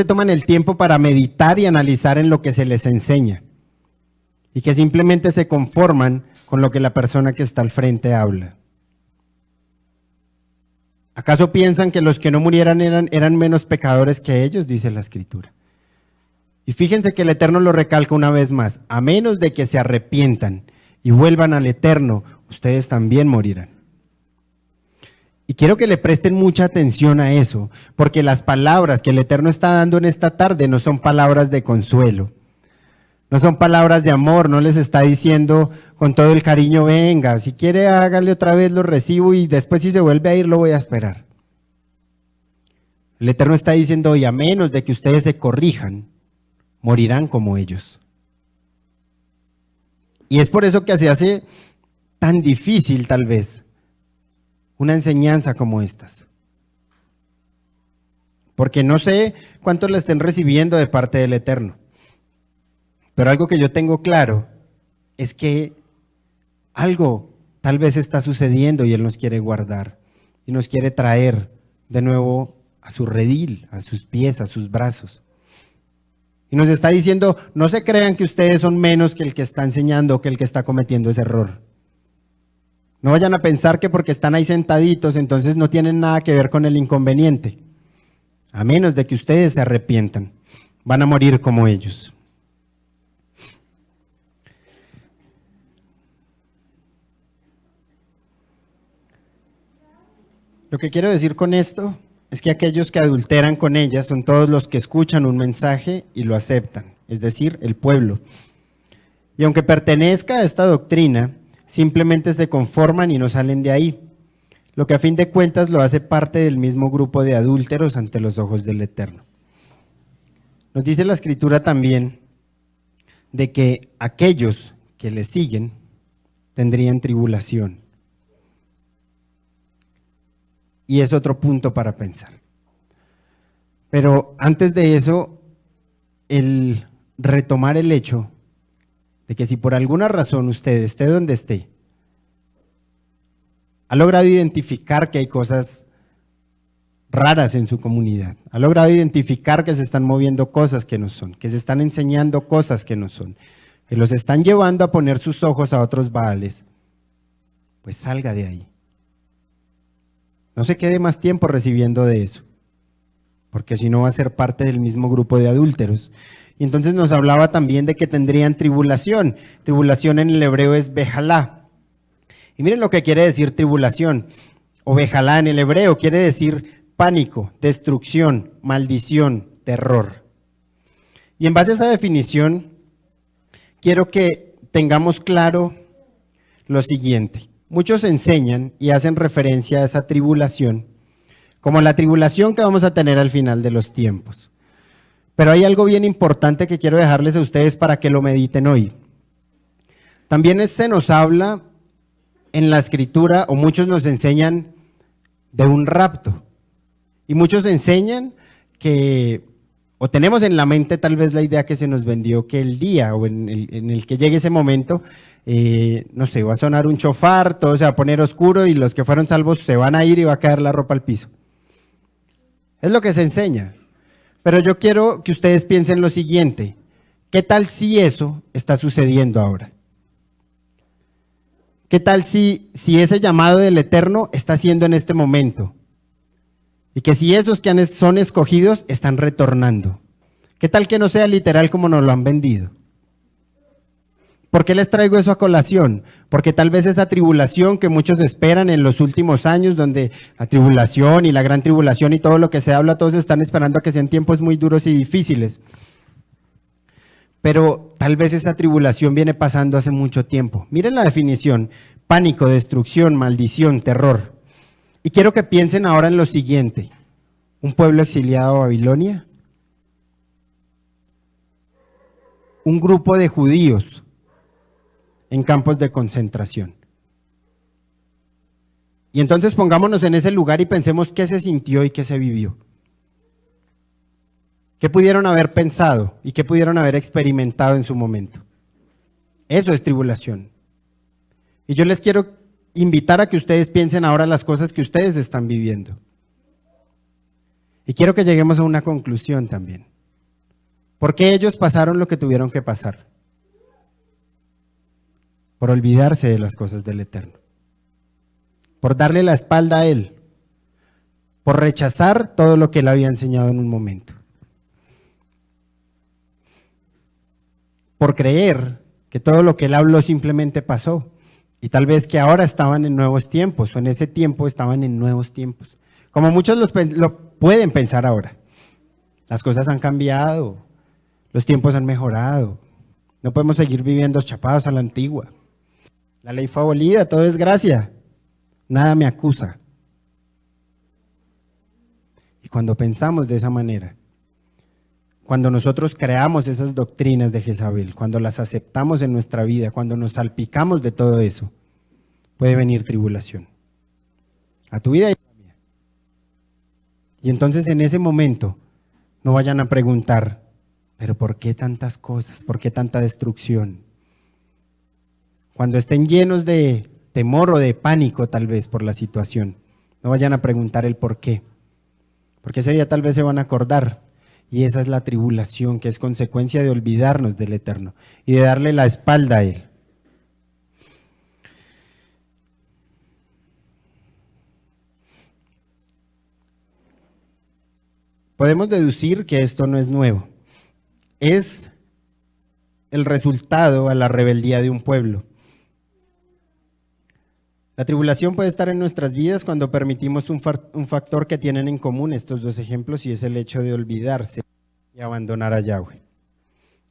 toman el tiempo para meditar y analizar en lo que se les enseña y que simplemente se conforman con lo que la persona que está al frente habla. ¿Acaso piensan que los que no murieran eran menos pecadores que ellos? Dice la Escritura. Y fíjense que el Eterno lo recalca una vez más, a menos de que se arrepientan y vuelvan al Eterno, ustedes también morirán. Y quiero que le presten mucha atención a eso, porque las palabras que el Eterno está dando en esta tarde no son palabras de consuelo, no son palabras de amor, no les está diciendo con todo el cariño, venga, si quiere hágale otra vez, lo recibo y después si se vuelve a ir lo voy a esperar. El Eterno está diciendo, y a menos de que ustedes se corrijan, morirán como ellos. Y es por eso que se hace tan difícil tal vez una enseñanza como estas. Porque no sé cuántos la estén recibiendo de parte del Eterno. Pero algo que yo tengo claro es que algo tal vez está sucediendo y Él nos quiere guardar y nos quiere traer de nuevo a su redil, a sus pies, a sus brazos. Y nos está diciendo, no se crean que ustedes son menos que el que está enseñando o que el que está cometiendo ese error. No vayan a pensar que porque están ahí sentaditos, entonces no tienen nada que ver con el inconveniente. A menos de que ustedes se arrepientan, van a morir como ellos. Lo que quiero decir con esto es que aquellos que adulteran con ellas son todos los que escuchan un mensaje y lo aceptan, es decir, el pueblo. Y aunque pertenezca a esta doctrina, simplemente se conforman y no salen de ahí, lo que a fin de cuentas lo hace parte del mismo grupo de adúlteros ante los ojos del Eterno. Nos dice la Escritura también de que aquellos que le siguen tendrían tribulación. Y es otro punto para pensar. Pero antes de eso, el retomar el hecho de que si por alguna razón usted esté donde esté, ha logrado identificar que hay cosas raras en su comunidad, ha logrado identificar que se están moviendo cosas que no son, que se están enseñando cosas que no son, que los están llevando a poner sus ojos a otros baales, pues salga de ahí. No se quede más tiempo recibiendo de eso, porque si no va a ser parte del mismo grupo de adúlteros. Y entonces nos hablaba también de que tendrían tribulación. Tribulación en el hebreo es bejalá. Y miren lo que quiere decir tribulación, o bejalá en el hebreo, quiere decir pánico, destrucción, maldición, terror. Y en base a esa definición, quiero que tengamos claro lo siguiente. Muchos enseñan y hacen referencia a esa tribulación como la tribulación que vamos a tener al final de los tiempos. Pero hay algo bien importante que quiero dejarles a ustedes para que lo mediten hoy. También se nos habla en la Escritura, o muchos nos enseñan de un rapto. Y muchos enseñan que, o tenemos en la mente tal vez la idea que se nos vendió, que el día o en el que llegue ese momento, no sé, va a sonar un chofar, todo se va a poner oscuro y los que fueron salvos se van a ir y va a caer la ropa al piso. Es lo que se enseña. Pero yo quiero que ustedes piensen lo siguiente, ¿qué tal si eso está sucediendo ahora? ¿Qué tal si ese llamado del Eterno está haciendo en este momento? Y que si esos que son escogidos están retornando. ¿Qué tal que no sea literal como nos lo han vendido? ¿Por qué les traigo eso a colación? Porque tal vez esa tribulación que muchos esperan en los últimos años, donde la tribulación y la gran tribulación y todo lo que se habla, todos están esperando a que sean tiempos muy duros y difíciles. Pero tal vez esa tribulación viene pasando hace mucho tiempo. Miren la definición: pánico, destrucción, maldición, terror. Y quiero que piensen ahora en lo siguiente: un pueblo exiliado a Babilonia, un grupo de judíos en campos de concentración. Y entonces pongámonos en ese lugar y pensemos qué se sintió y qué se vivió. ¿Qué pudieron haber pensado y qué pudieron haber experimentado en su momento? Eso es tribulación. Y yo les quiero invitar a que ustedes piensen ahora las cosas que ustedes están viviendo. Y quiero que lleguemos a una conclusión también. ¿Por qué ellos pasaron lo que tuvieron que pasar? Por olvidarse de las cosas del Eterno, por darle la espalda a Él, por rechazar todo lo que Él había enseñado en un momento, por creer que todo lo que Él habló simplemente pasó Y tal vez que ahora estaban en nuevos tiempos, o en ese tiempo estaban en nuevos tiempos. Como muchos lo pueden pensar ahora. Las cosas han cambiado, los tiempos han mejorado. No podemos seguir viviendo chapados a la antigua. La ley fue abolida, todo es gracia. Nada me acusa. Y cuando pensamos de esa manera, cuando nosotros creamos esas doctrinas de Jezabel, cuando las aceptamos en nuestra vida, cuando nos salpicamos de todo eso, puede venir tribulación a tu vida y a la mía. Y entonces en ese momento no vayan a preguntar, pero ¿por qué tantas cosas? ¿Por qué tanta destrucción? Cuando estén llenos de temor o de pánico tal vez por la situación, no vayan a preguntar el por qué. Porque ese día tal vez se van a acordar. Y esa es la tribulación, que es consecuencia de olvidarnos del Eterno y de darle la espalda a Él. Podemos deducir que esto no es nuevo. Es el resultado a la rebeldía de un pueblo. La tribulación puede estar en nuestras vidas cuando permitimos un factor que tienen en común estos dos ejemplos, y es el hecho de olvidarse y abandonar a Yahweh.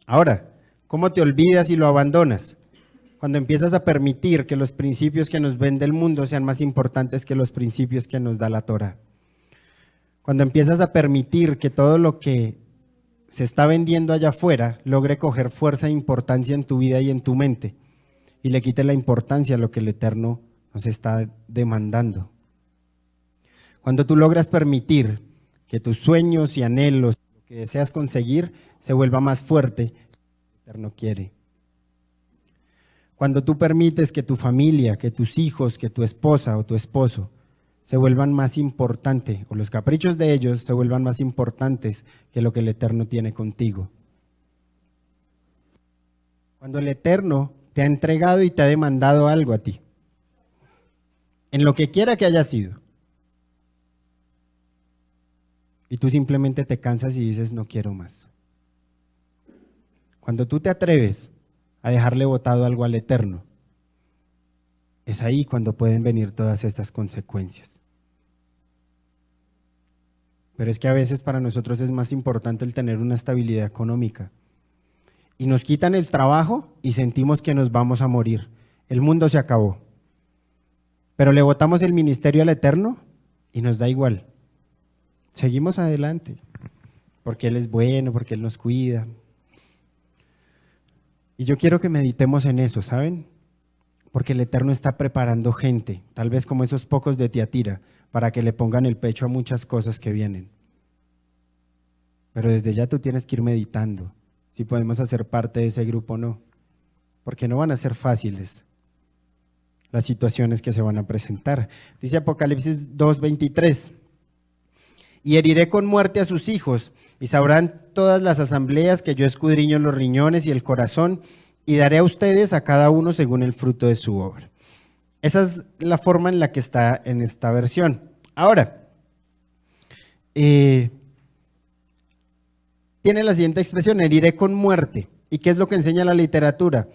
Ahora, ¿cómo te olvidas y lo abandonas? Cuando empiezas a permitir que los principios que nos vende el mundo sean más importantes que los principios que nos da la Torah. Cuando empiezas a permitir que todo lo que se está vendiendo allá afuera logre coger fuerza e importancia en tu vida y en tu mente, y le quite la importancia a lo que el Eterno nos está demandando. Cuando tú logras permitir que tus sueños y anhelos, lo que deseas conseguir, se vuelva más fuerte, el Eterno quiere. Cuando tú permites que tu familia, que tus hijos, que tu esposa o tu esposo se vuelvan más importantes, o los caprichos de ellos se vuelvan más importantes que lo que el Eterno tiene contigo. Cuando el Eterno te ha entregado y te ha demandado algo a ti, en lo que quiera que haya sido, y tú simplemente te cansas y dices no quiero más. Cuando tú te atreves a dejarle botado algo al Eterno, es ahí cuando pueden venir todas estas consecuencias. Pero es que a veces para nosotros es más importante el tener una estabilidad económica. Y nos quitan el trabajo y sentimos que nos vamos a morir. El mundo se acabó. Pero le botamos el ministerio al Eterno y nos da igual. Seguimos adelante, porque Él es bueno, porque Él nos cuida. Y yo quiero que meditemos en eso, ¿saben? Porque el Eterno está preparando gente, tal vez como esos pocos de Tiatira, para que le pongan el pecho a muchas cosas que vienen. Pero desde ya tú tienes que ir meditando si podemos hacer parte de ese grupo o no, porque no van a ser fáciles las situaciones que se van a presentar. Dice Apocalipsis 2:23, y heriré con muerte a sus hijos, y sabrán todas las asambleas que yo escudriño los riñones y el corazón, y daré a ustedes a cada uno según el fruto de su obra. Esa es la forma en la que está en esta versión. Ahora, tiene la siguiente expresión, heriré con muerte. ¿Y qué es lo que enseña la literatura?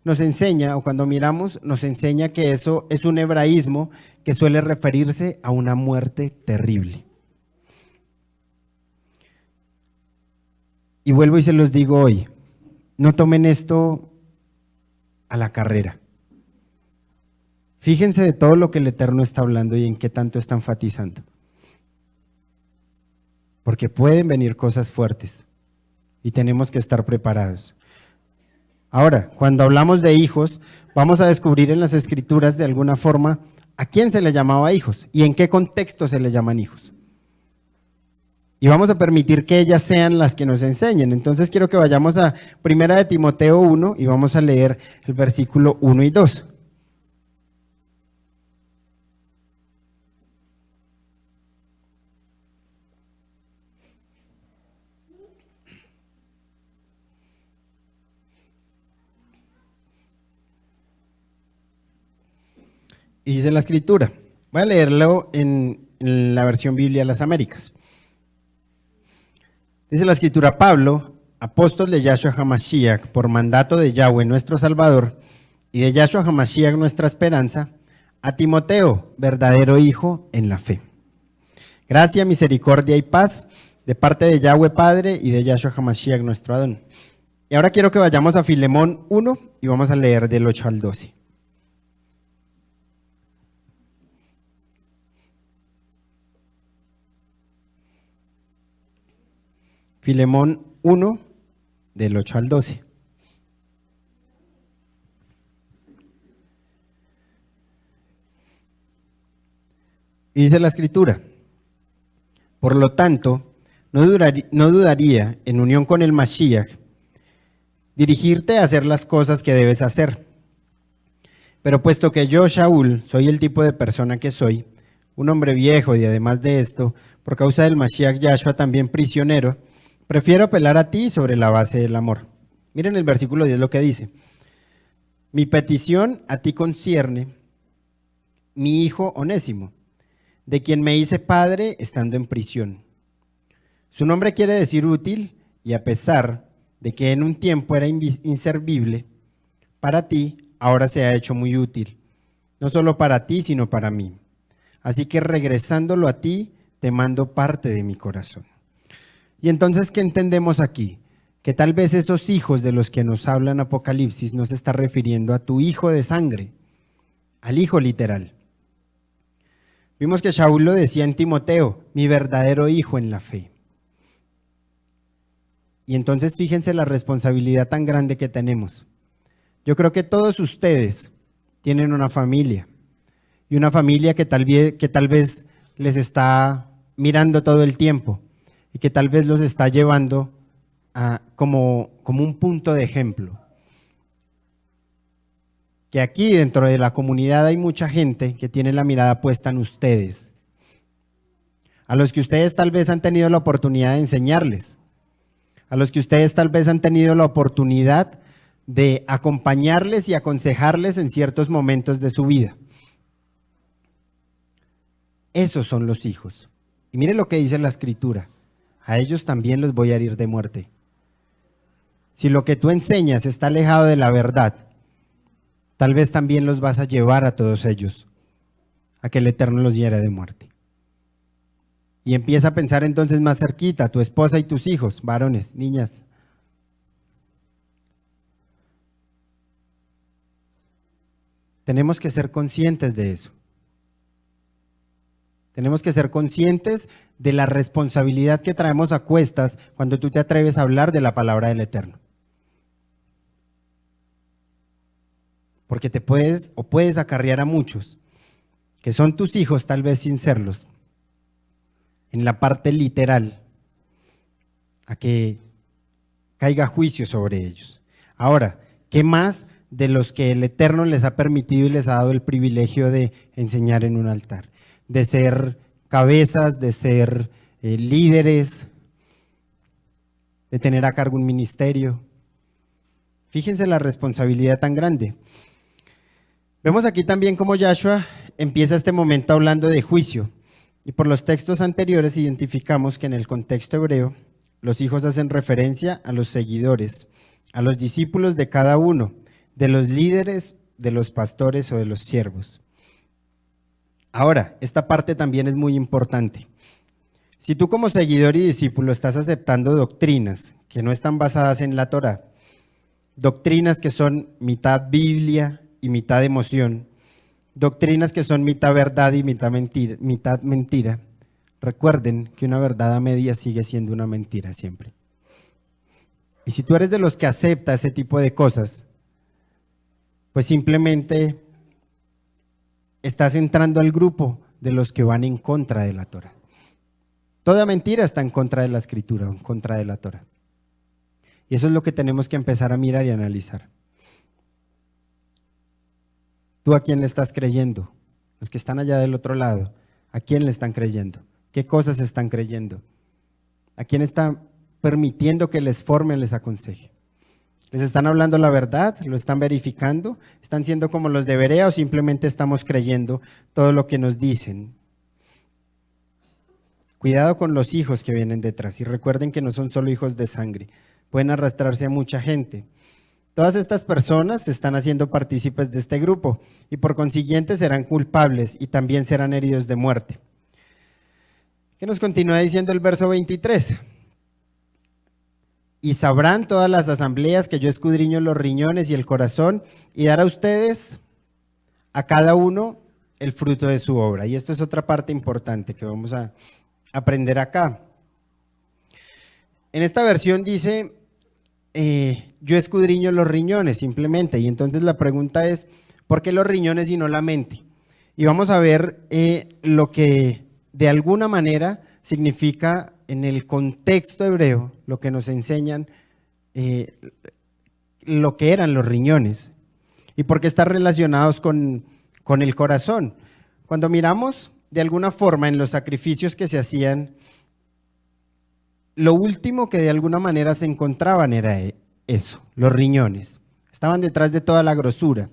Nos enseña, o cuando miramos, nos enseña que eso es un hebraísmo que suele referirse a una muerte terrible. Y vuelvo y se los digo hoy, no tomen esto a la carrera. Fíjense de todo lo que el Eterno está hablando y en qué tanto está enfatizando. Porque pueden venir cosas fuertes y tenemos que estar preparados. Ahora, cuando hablamos de hijos, vamos a descubrir en las Escrituras de alguna forma a quién se le llamaba hijos y en qué contexto se le llaman hijos. Y vamos a permitir que ellas sean las que nos enseñen. Entonces quiero que vayamos a 1 de Timoteo 1 y vamos a leer el versículo 1 y 2. Y dice la Escritura, voy a leerlo en la versión Biblia de las Américas. Dice la Escritura, Pablo, apóstol de Yahshua HaMashiach, por mandato de Yahweh nuestro Salvador, y de Yahshua HaMashiach nuestra esperanza, a Timoteo, verdadero hijo en la fe. Gracia, misericordia y paz de parte de Yahweh Padre y de Yahshua HaMashiach nuestro Adón. Y ahora quiero que vayamos a Filemón 1 y vamos a leer del 8 al 12. Filemón 1, del 8 al 12. Y dice la Escritura: por lo tanto, no dudaría, en unión con el Mashiach, dirigirte a hacer las cosas que debes hacer. Pero puesto que yo, Shaul, soy el tipo de persona que soy, un hombre viejo y además de esto, por causa del Mashiach Yahshua también prisionero, prefiero apelar a ti sobre la base del amor. Miren el versículo 10 lo que dice: mi petición a ti concierne mi hijo Onésimo, de quien me hice padre estando en prisión. Su nombre quiere decir útil, y a pesar de que en un tiempo era inservible, para ti ahora se ha hecho muy útil, no solo para ti, sino para mí. Así que regresándolo a ti, te mando parte de mi corazón. Y entonces, ¿qué entendemos aquí? Que tal vez esos hijos de los que nos hablan Apocalipsis no se está refiriendo a tu hijo de sangre, al hijo literal. Vimos que Shaul lo decía en Timoteo, mi verdadero hijo en la fe. Y entonces fíjense la responsabilidad tan grande que tenemos. Yo creo que todos ustedes tienen una familia, y una familia que tal vez les está mirando todo el tiempo, y que tal vez los está llevando como un punto de ejemplo. Que aquí dentro de la comunidad hay mucha gente que tiene la mirada puesta en ustedes, a los que ustedes tal vez han tenido la oportunidad de enseñarles, a los que ustedes tal vez han tenido la oportunidad de acompañarles y aconsejarles en ciertos momentos de su vida. Esos son los hijos. Y mire lo que dice la Escritura: a ellos también los voy a herir de muerte. Si lo que tú enseñas está alejado de la verdad, tal vez también los vas a llevar a todos ellos a que el Eterno los hiera de muerte. Y empieza a pensar entonces más cerquita, tu esposa y tus hijos, varones, niñas. Tenemos que ser conscientes de eso. Tenemos que ser conscientes de la responsabilidad que traemos a cuestas cuando tú te atreves a hablar de la palabra del Eterno. Porque te puedes acarrear a muchos, que son tus hijos tal vez sin serlos, en la parte literal, a que caiga juicio sobre ellos. Ahora, ¿qué más de los que el Eterno les ha permitido y les ha dado el privilegio de enseñar en un altar? De ser cabezas, de ser líderes, de tener a cargo un ministerio. Fíjense la responsabilidad tan grande. Vemos aquí también cómo Yahshua empieza este momento hablando de juicio. Y por los textos anteriores identificamos que en el contexto hebreo los hijos hacen referencia a los seguidores, a los discípulos de cada uno, de los líderes, de los pastores o de los siervos. Ahora, esta parte también es muy importante. Si tú como seguidor y discípulo estás aceptando doctrinas que no están basadas en la Torá, doctrinas que son mitad Biblia y mitad emoción, doctrinas que son mitad verdad y mitad mentira, recuerden que una verdad a media sigue siendo una mentira siempre. Y si tú eres de los que acepta ese tipo de cosas, pues simplemente estás entrando al grupo de los que van en contra de la Torá. Toda mentira está en contra de la Escritura, en contra de la Torá. Y eso es lo que tenemos que empezar a mirar y analizar. ¿Tú a quién le estás creyendo? Los que están allá del otro lado, ¿a quién le están creyendo? ¿Qué cosas están creyendo? ¿A quién están permitiendo que les forme, les aconseje? ¿Les están hablando la verdad? ¿Lo están verificando? ¿Están siendo como los de Berea o simplemente estamos creyendo todo lo que nos dicen? Cuidado con los hijos que vienen detrás y recuerden que no son solo hijos de sangre, pueden arrastrarse a mucha gente. Todas estas personas se están haciendo partícipes de este grupo y por consiguiente serán culpables y también serán heridos de muerte. ¿Qué nos continúa diciendo el verso 23? Y sabrán todas las asambleas que yo escudriño los riñones y el corazón y dar a ustedes, a cada uno, el fruto de su obra. Y esto es otra parte importante que vamos a aprender acá. En esta versión dice, yo escudriño los riñones simplemente. Y entonces la pregunta es, ¿por qué los riñones y no la mente? Y vamos a ver lo que de alguna manera significa en el contexto hebreo, lo que nos enseñan, lo que eran los riñones y por qué están relacionados con el corazón. Cuando miramos de alguna forma en los sacrificios que se hacían, lo último que de alguna manera se encontraban era eso, los riñones. Estaban detrás de toda la grosura.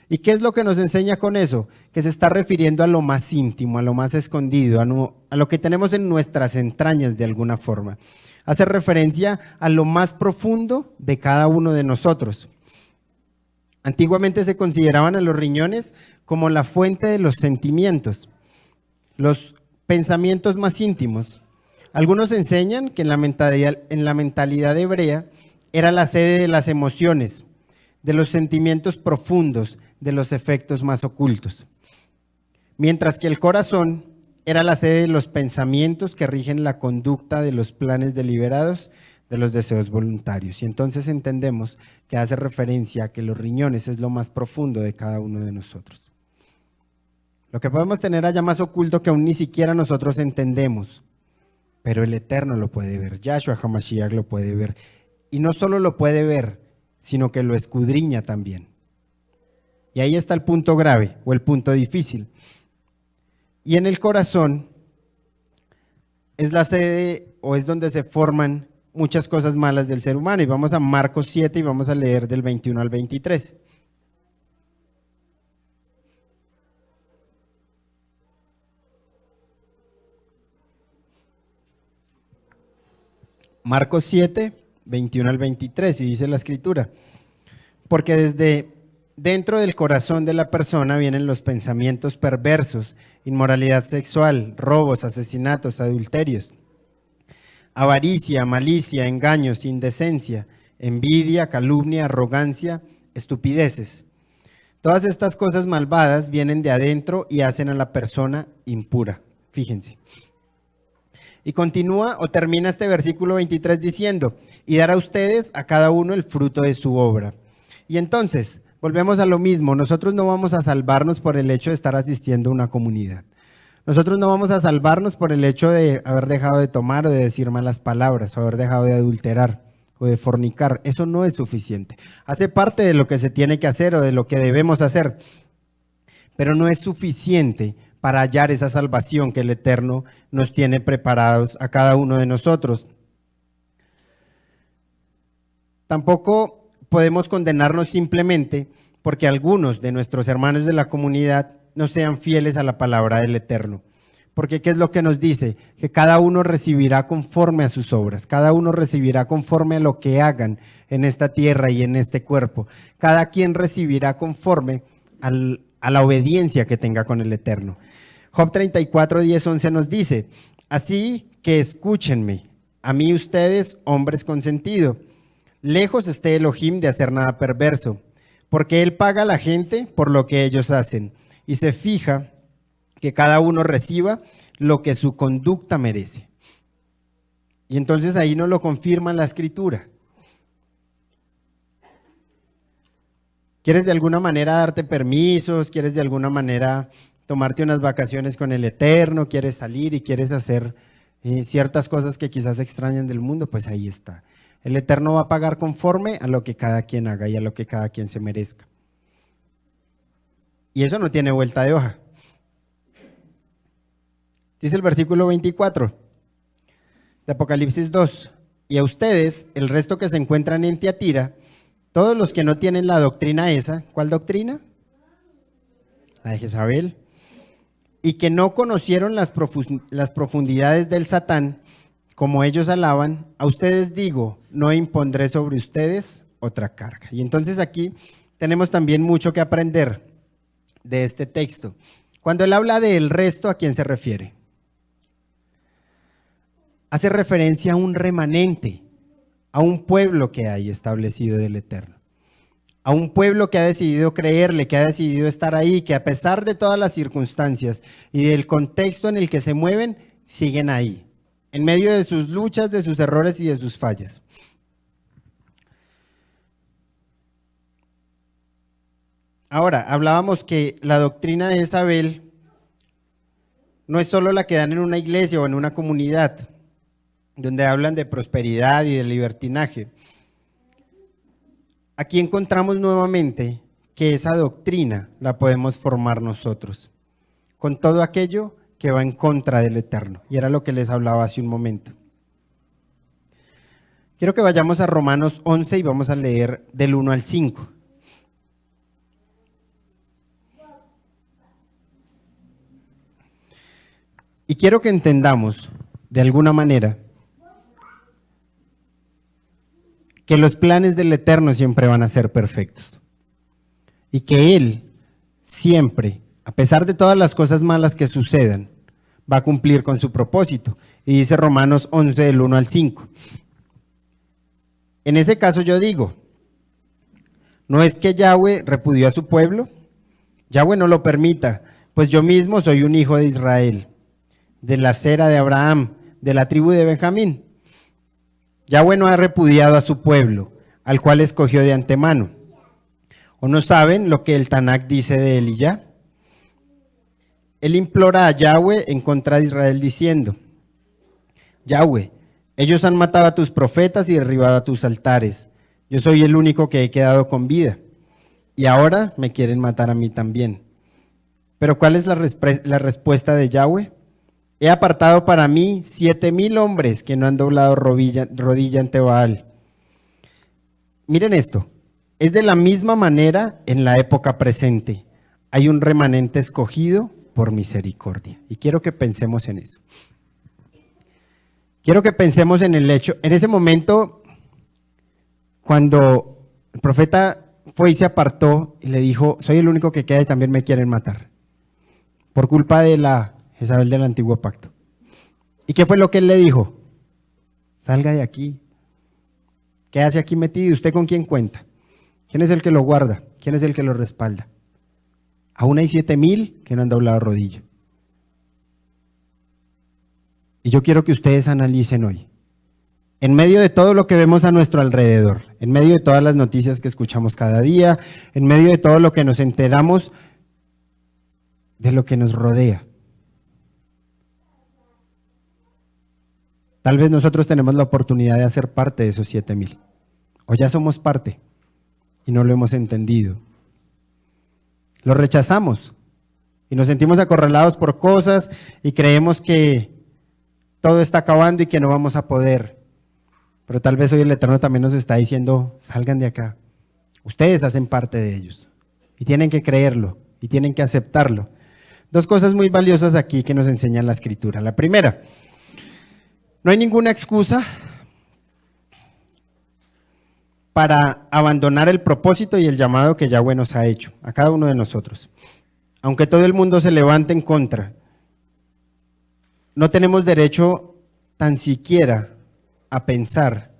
¿Y qué es lo que nos enseña con eso? Que se está refiriendo a lo más íntimo, a lo más escondido, a lo que tenemos en nuestras entrañas de alguna forma. Hace referencia a lo más profundo de cada uno de nosotros. Antiguamente se consideraban a los riñones como la fuente de los sentimientos, los pensamientos más íntimos. Algunos enseñan que en la mentalidad hebrea era la sede de las emociones, de los sentimientos profundos, de los efectos más ocultos. Mientras que el corazón era la sede de los pensamientos que rigen la conducta de los planes deliberados, de los deseos voluntarios. Y entonces entendemos que hace referencia a que los riñones es lo más profundo de cada uno de nosotros. Lo que podemos tener allá más oculto que aún ni siquiera nosotros entendemos, pero el Eterno lo puede ver, Yahshua HaMashiach lo puede ver. Y no solo lo puede ver, sino que lo escudriña también. Y ahí está el punto grave o el punto difícil. Y en el corazón es la sede o es donde se forman muchas cosas malas del ser humano. Y vamos a Marcos 7 y vamos a leer del 21 al 23. Marcos 7, 21 al 23, y dice la escritura, porque desde dentro del corazón de la persona vienen los pensamientos perversos, inmoralidad sexual, robos, asesinatos, adulterios, avaricia, malicia, engaños, indecencia, envidia, calumnia, arrogancia, estupideces. Todas estas cosas malvadas vienen de adentro y hacen a la persona impura. Fíjense. Y continúa o termina este versículo 23 diciendo, y dará a ustedes a cada uno el fruto de su obra. Y entonces, volvemos a lo mismo, nosotros no vamos a salvarnos por el hecho de estar asistiendo a una comunidad. Nosotros no vamos a salvarnos por el hecho de haber dejado de tomar o de decir malas palabras, o haber dejado de adulterar o de fornicar. Eso no es suficiente. Hace parte de lo que se tiene que hacer o de lo que debemos hacer, pero no es suficiente para hallar esa salvación que el Eterno nos tiene preparados a cada uno de nosotros. Tampoco podemos condenarnos simplemente porque algunos de nuestros hermanos de la comunidad no sean fieles a la palabra del Eterno. Porque ¿qué es lo que nos dice? Que cada uno recibirá conforme a sus obras, cada uno recibirá conforme a lo que hagan en esta tierra y en este cuerpo. Cada quien recibirá conforme a la obediencia que tenga con el Eterno. Job 34, 10, 11 nos dice, así que escúchenme, a mí ustedes, hombres con sentido, lejos esté Elohim de hacer nada perverso, porque Él paga a la gente por lo que ellos hacen y se fija que cada uno reciba lo que su conducta merece. Y entonces ahí nos lo confirma la Escritura. ¿Quieres de alguna manera darte permisos? ¿Quieres de alguna manera tomarte unas vacaciones con el Eterno? ¿Quieres salir y quieres hacer ciertas cosas que quizás extrañan del mundo? Pues ahí está. El Eterno va a pagar conforme a lo que cada quien haga y a lo que cada quien se merezca. Y eso no tiene vuelta de hoja. Dice el versículo 24 de Apocalipsis 2, y a ustedes, el resto que se encuentran en Tiatira, todos los que no tienen la doctrina esa, ¿cuál doctrina? La de Jezabel, y que no conocieron las profundidades del Satán, como ellos alaban, a ustedes digo, no impondré sobre ustedes otra carga. Y entonces aquí tenemos también mucho que aprender de este texto. Cuando él habla del resto, ¿a quién se refiere? Hace referencia a un remanente, a un pueblo que hay establecido del Eterno, a un pueblo que ha decidido creerle, que ha decidido estar ahí, que a pesar de todas las circunstancias y del contexto en el que se mueven, siguen ahí, en medio de sus luchas, de sus errores y de sus fallas. Ahora, hablábamos que la doctrina de Jezabel no es solo la que dan en una iglesia o en una comunidad, donde hablan de prosperidad y de libertinaje. Aquí encontramos nuevamente que esa doctrina la podemos formar nosotros, con todo aquello que va en contra del Eterno. Y era lo que les hablaba hace un momento. Quiero que vayamos a Romanos 11 y vamos a leer del 1 al 5. Y quiero que entendamos, de alguna manera, que los planes del Eterno siempre van a ser perfectos. Y que Él siempre, a pesar de todas las cosas malas que sucedan, va a cumplir con su propósito. Y dice Romanos 11, del 1 al 5. En ese caso yo digo, ¿no es que Yahweh repudió a su pueblo? Yahweh no lo permita, pues yo mismo soy un hijo de Israel, de la cera de Abraham, de la tribu de Benjamín. Yahweh no ha repudiado a su pueblo, al cual escogió de antemano. ¿O no saben lo que el Tanakh dice de Eliyá? Él implora a Yahweh en contra de Israel diciendo, Yahweh, ellos han matado a tus profetas y derribado a tus altares. Yo soy el único que he quedado con vida. Y ahora me quieren matar a mí también. Pero ¿cuál es la respuesta de Yahweh? He apartado para mí 7,000 hombres que no han doblado rodilla ante Baal. Miren esto, es de la misma manera en la época presente. Hay un remanente escogido por misericordia. Y quiero que pensemos en eso. Quiero que pensemos en el hecho, en ese momento, cuando el profeta fue y se apartó y le dijo, soy el único que queda y también me quieren matar, por culpa de la Jezabel del antiguo pacto. ¿Y qué fue lo que él le dijo? Salga de aquí. ¿Qué hace aquí metido? ¿Y usted con quién cuenta? ¿Quién es el que lo guarda? ¿Quién es el que lo respalda? Aún hay 7,000 que no han doblado rodilla. Y yo quiero que ustedes analicen hoy, en medio de todo lo que vemos a nuestro alrededor, en medio de todas las noticias que escuchamos cada día, en medio de todo lo que nos enteramos de lo que nos rodea. Tal vez nosotros tenemos la oportunidad de hacer parte de esos 7,000. O ya somos parte y no lo hemos entendido. Lo rechazamos y nos sentimos acorralados por cosas y creemos que todo está acabando y que no vamos a poder. Pero tal vez hoy el Eterno también nos está diciendo, salgan de acá. Ustedes hacen parte de ellos y tienen que creerlo y tienen que aceptarlo. Dos cosas muy valiosas aquí que nos enseña la Escritura. La primera, no hay ninguna excusa para abandonar el propósito y el llamado que Yahweh nos ha hecho, a cada uno de nosotros. Aunque todo el mundo se levante en contra, no tenemos derecho tan siquiera a pensar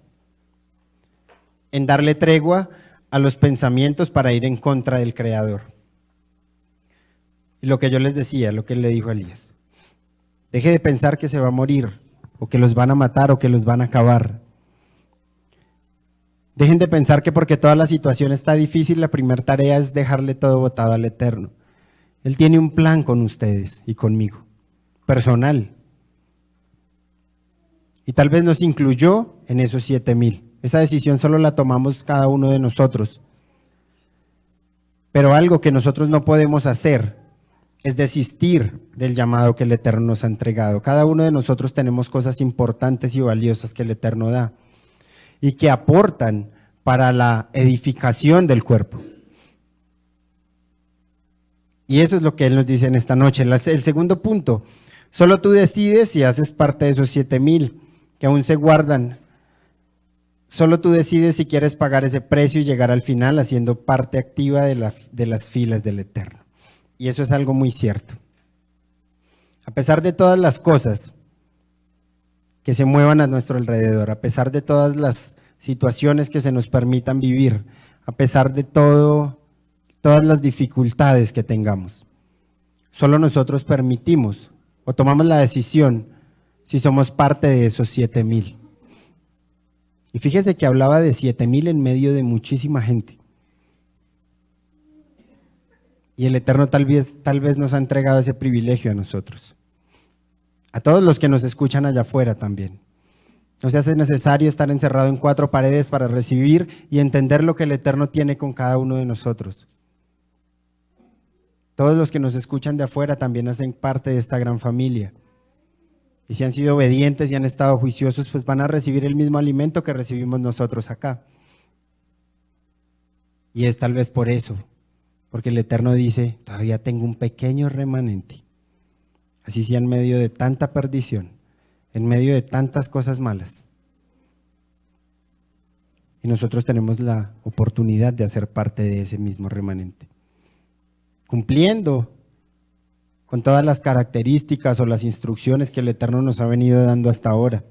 en darle tregua a los pensamientos para ir en contra del Creador. Y lo que yo les decía, lo que él le dijo a Elías, deje de pensar que se va a morir, o que los van a matar, o que los van a acabar. Dejen de pensar que porque toda la situación está difícil, la primera tarea es dejarle todo botado al Eterno. Él tiene un plan con ustedes y conmigo, personal. Y tal vez nos incluyó en esos 7,000. Esa decisión solo la tomamos cada uno de nosotros. Pero algo que nosotros no podemos hacer es desistir del llamado que el Eterno nos ha entregado. Cada uno de nosotros tenemos cosas importantes y valiosas que el Eterno da y que aportan para la edificación del cuerpo. Y eso es lo que Él nos dice en esta noche. El segundo punto, solo tú decides si haces parte de esos 7,000 que aún se guardan solo tú decides si quieres pagar ese precio y llegar al final haciendo parte activa de las filas del Eterno. Y eso es algo muy cierto. A pesar de todas las cosas que se muevan a nuestro alrededor, a pesar de todas las situaciones que se nos permitan vivir, a pesar de todas las dificultades que tengamos, solo nosotros permitimos o tomamos la decisión si somos parte de esos 7,000. Y fíjese que hablaba de 7,000 en medio de muchísima gente. Y el Eterno tal vez nos ha entregado ese privilegio a nosotros. A todos los que nos escuchan allá afuera también. No se hace necesario estar encerrado en 4 paredes para recibir y entender lo que el Eterno tiene con cada uno de nosotros. Todos los que nos escuchan de afuera también hacen parte de esta gran familia. Y si han sido obedientes y han estado juiciosos, pues van a recibir el mismo alimento que recibimos nosotros acá. Y es tal vez por eso, porque el Eterno dice, todavía tengo un pequeño remanente. Así sea en medio de tanta perdición, en medio de tantas cosas malas. Y nosotros tenemos la oportunidad de hacer parte de ese mismo remanente. Cumpliendo con todas las características o las instrucciones que el Eterno nos ha venido dando hasta ahora.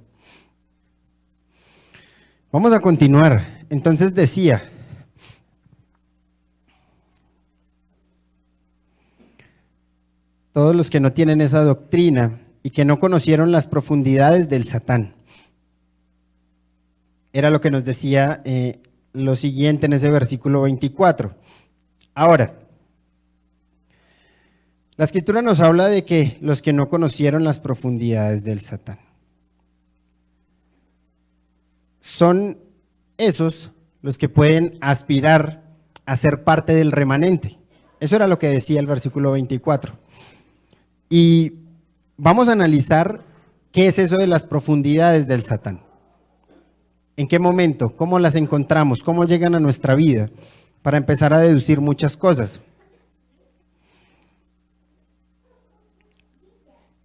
Vamos a continuar. Entonces decía, todos los que no tienen esa doctrina y que no conocieron las profundidades del Satán. Era lo que nos decía lo siguiente en ese versículo 24. Ahora, la Escritura nos habla de que los que no conocieron las profundidades del Satán son esos los que pueden aspirar a ser parte del remanente. Eso era lo que decía el versículo 24. Y vamos a analizar qué es eso de las profundidades del Satán. ¿En qué momento? ¿Cómo las encontramos? ¿Cómo llegan a nuestra vida? Para empezar a deducir muchas cosas.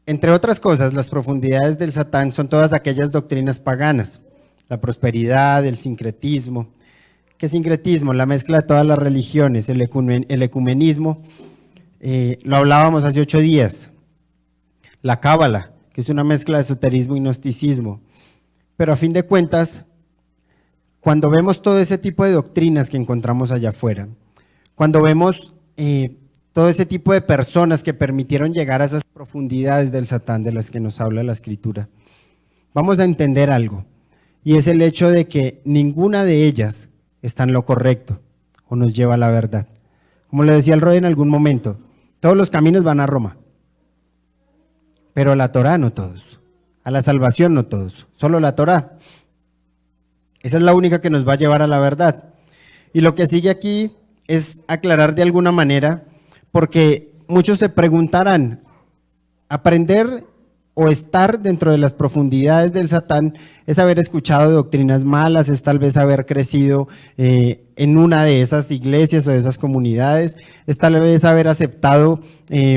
Entre otras cosas, las profundidades del Satán son todas aquellas doctrinas paganas, la prosperidad, el sincretismo. ¿Qué sincretismo? La mezcla de todas las religiones, el ecumenismo, lo hablábamos hace 8 días. La cábala, que es una mezcla de esoterismo y gnosticismo. Pero a fin de cuentas, cuando vemos todo ese tipo de doctrinas que encontramos allá afuera, cuando vemos todo ese tipo de personas que permitieron llegar a esas profundidades del Satán de las que nos habla la Escritura, vamos a entender algo, y es el hecho de que ninguna de ellas está en lo correcto o nos lleva a la verdad. Como le decía el Roy en algún momento, todos los caminos van a Roma, pero a la Torá no todos, a la salvación no todos, solo la Torá. Esa es la única que nos va a llevar a la verdad. Y lo que sigue aquí es aclarar de alguna manera, porque muchos se preguntarán, aprender o estar dentro de las profundidades del Satán es haber escuchado doctrinas malas, es tal vez haber crecido en una de esas iglesias o de esas comunidades, es tal vez haber aceptado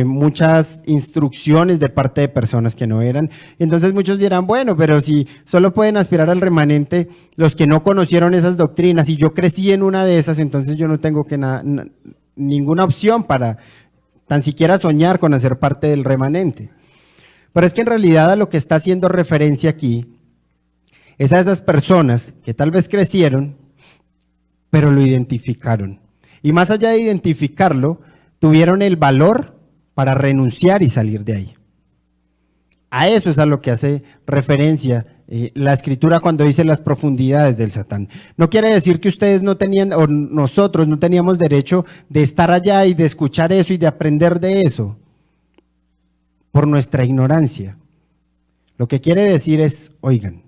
muchas instrucciones de parte de personas que no eran. Entonces muchos dirán, bueno, pero si solo pueden aspirar al remanente los que no conocieron esas doctrinas y yo crecí en una de esas, entonces yo no tengo ninguna opción para tan siquiera soñar con hacer parte del remanente. Pero es que en realidad a lo que está haciendo referencia aquí es a esas personas que tal vez crecieron, pero lo identificaron. Y más allá de identificarlo, tuvieron el valor para renunciar y salir de ahí. A eso es a lo que hace referencia la Escritura cuando dice las profundidades del Satán. No quiere decir que ustedes no tenían, o nosotros no teníamos derecho de estar allá y de escuchar eso y de aprender de eso por nuestra ignorancia. Lo que quiere decir es, oigan,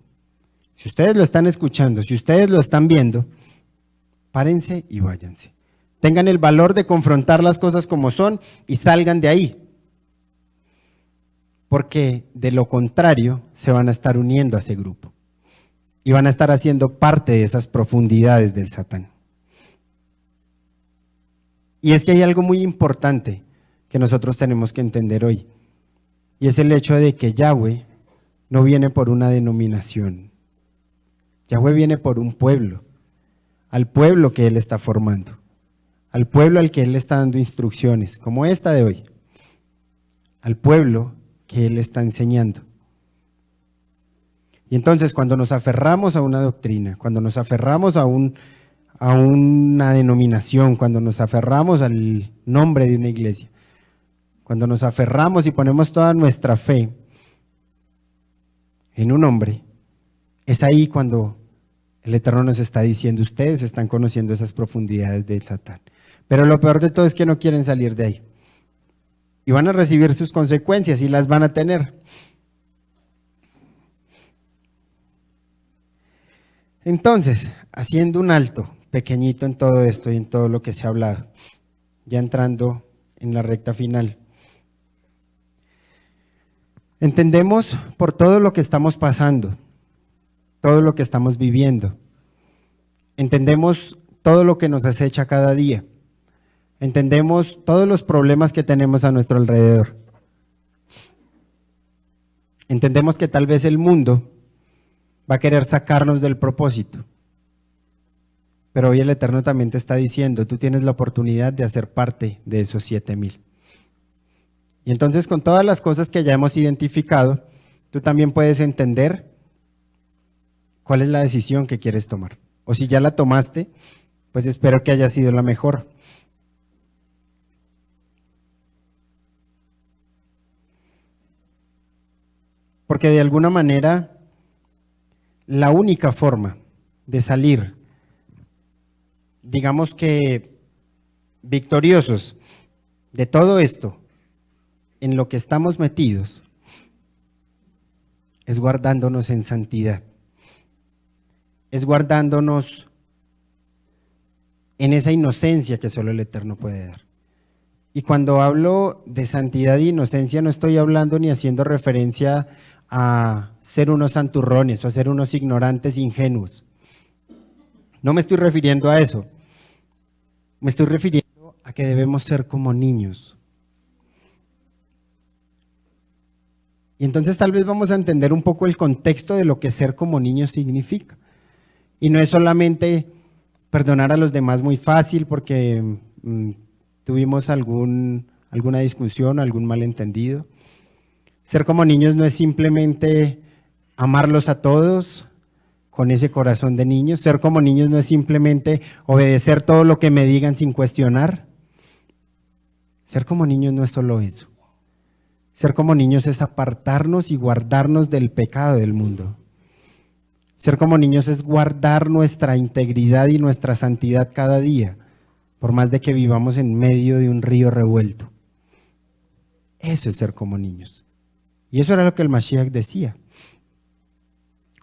si ustedes lo están escuchando, si ustedes lo están viendo, párense y váyanse. Tengan el valor de confrontar las cosas como son y salgan de ahí. Porque de lo contrario se van a estar uniendo a ese grupo y van a estar haciendo parte de esas profundidades del Satán. Y es que hay algo muy importante que nosotros tenemos que entender hoy, y es el hecho de que Yahweh no viene por una denominación. Yahweh viene por un pueblo, al pueblo que Él está formando, al pueblo al que Él está dando instrucciones, como esta de hoy, al pueblo que Él está enseñando. Y entonces cuando nos aferramos a una doctrina, cuando nos aferramos a una denominación, cuando nos aferramos al nombre de una iglesia, cuando nos aferramos y ponemos toda nuestra fe en un hombre, es ahí cuando el Eterno nos está diciendo, ustedes están conociendo esas profundidades del Satán. Pero lo peor de todo es que no quieren salir de ahí. Y van a recibir sus consecuencias y las van a tener. Entonces, haciendo un alto pequeñito en todo esto y en todo lo que se ha hablado, ya entrando en la recta final, entendemos por todo lo que estamos pasando, todo lo que estamos viviendo, entendemos todo lo que nos acecha cada día, entendemos todos los problemas que tenemos a nuestro alrededor, entendemos que tal vez el mundo va a querer sacarnos del propósito. Pero hoy el Eterno también te está diciendo, tú tienes la oportunidad de hacer parte de esos 7,000. Y entonces con todas las cosas que ya hemos identificado, tú también puedes entender cuál es la decisión que quieres tomar. O si ya la tomaste, pues espero que haya sido la mejor. Porque de alguna manera, la única forma de salir, digamos que victoriosos de todo esto, en lo que estamos metidos, es guardándonos en santidad, es guardándonos en esa inocencia que solo el Eterno puede dar. Y cuando hablo de santidad e inocencia, no estoy hablando ni haciendo referencia a ser unos santurrones o a ser unos ignorantes ingenuos. No me estoy refiriendo a eso. Me estoy refiriendo a que debemos ser como niños. Y entonces tal vez vamos a entender un poco el contexto de lo que ser como niños significa. Y no es solamente perdonar a los demás muy fácil porque tuvimos alguna discusión, algún malentendido. Ser como niños no es simplemente amarlos a todos con ese corazón de niños. Ser como niños no es simplemente obedecer todo lo que me digan sin cuestionar. Ser como niños no es solo eso. Ser como niños es apartarnos y guardarnos del pecado del mundo. Ser como niños es guardar nuestra integridad y nuestra santidad cada día, por más de que vivamos en medio de un río revuelto. Eso es ser como niños. Y eso era lo que el Mashiach decía,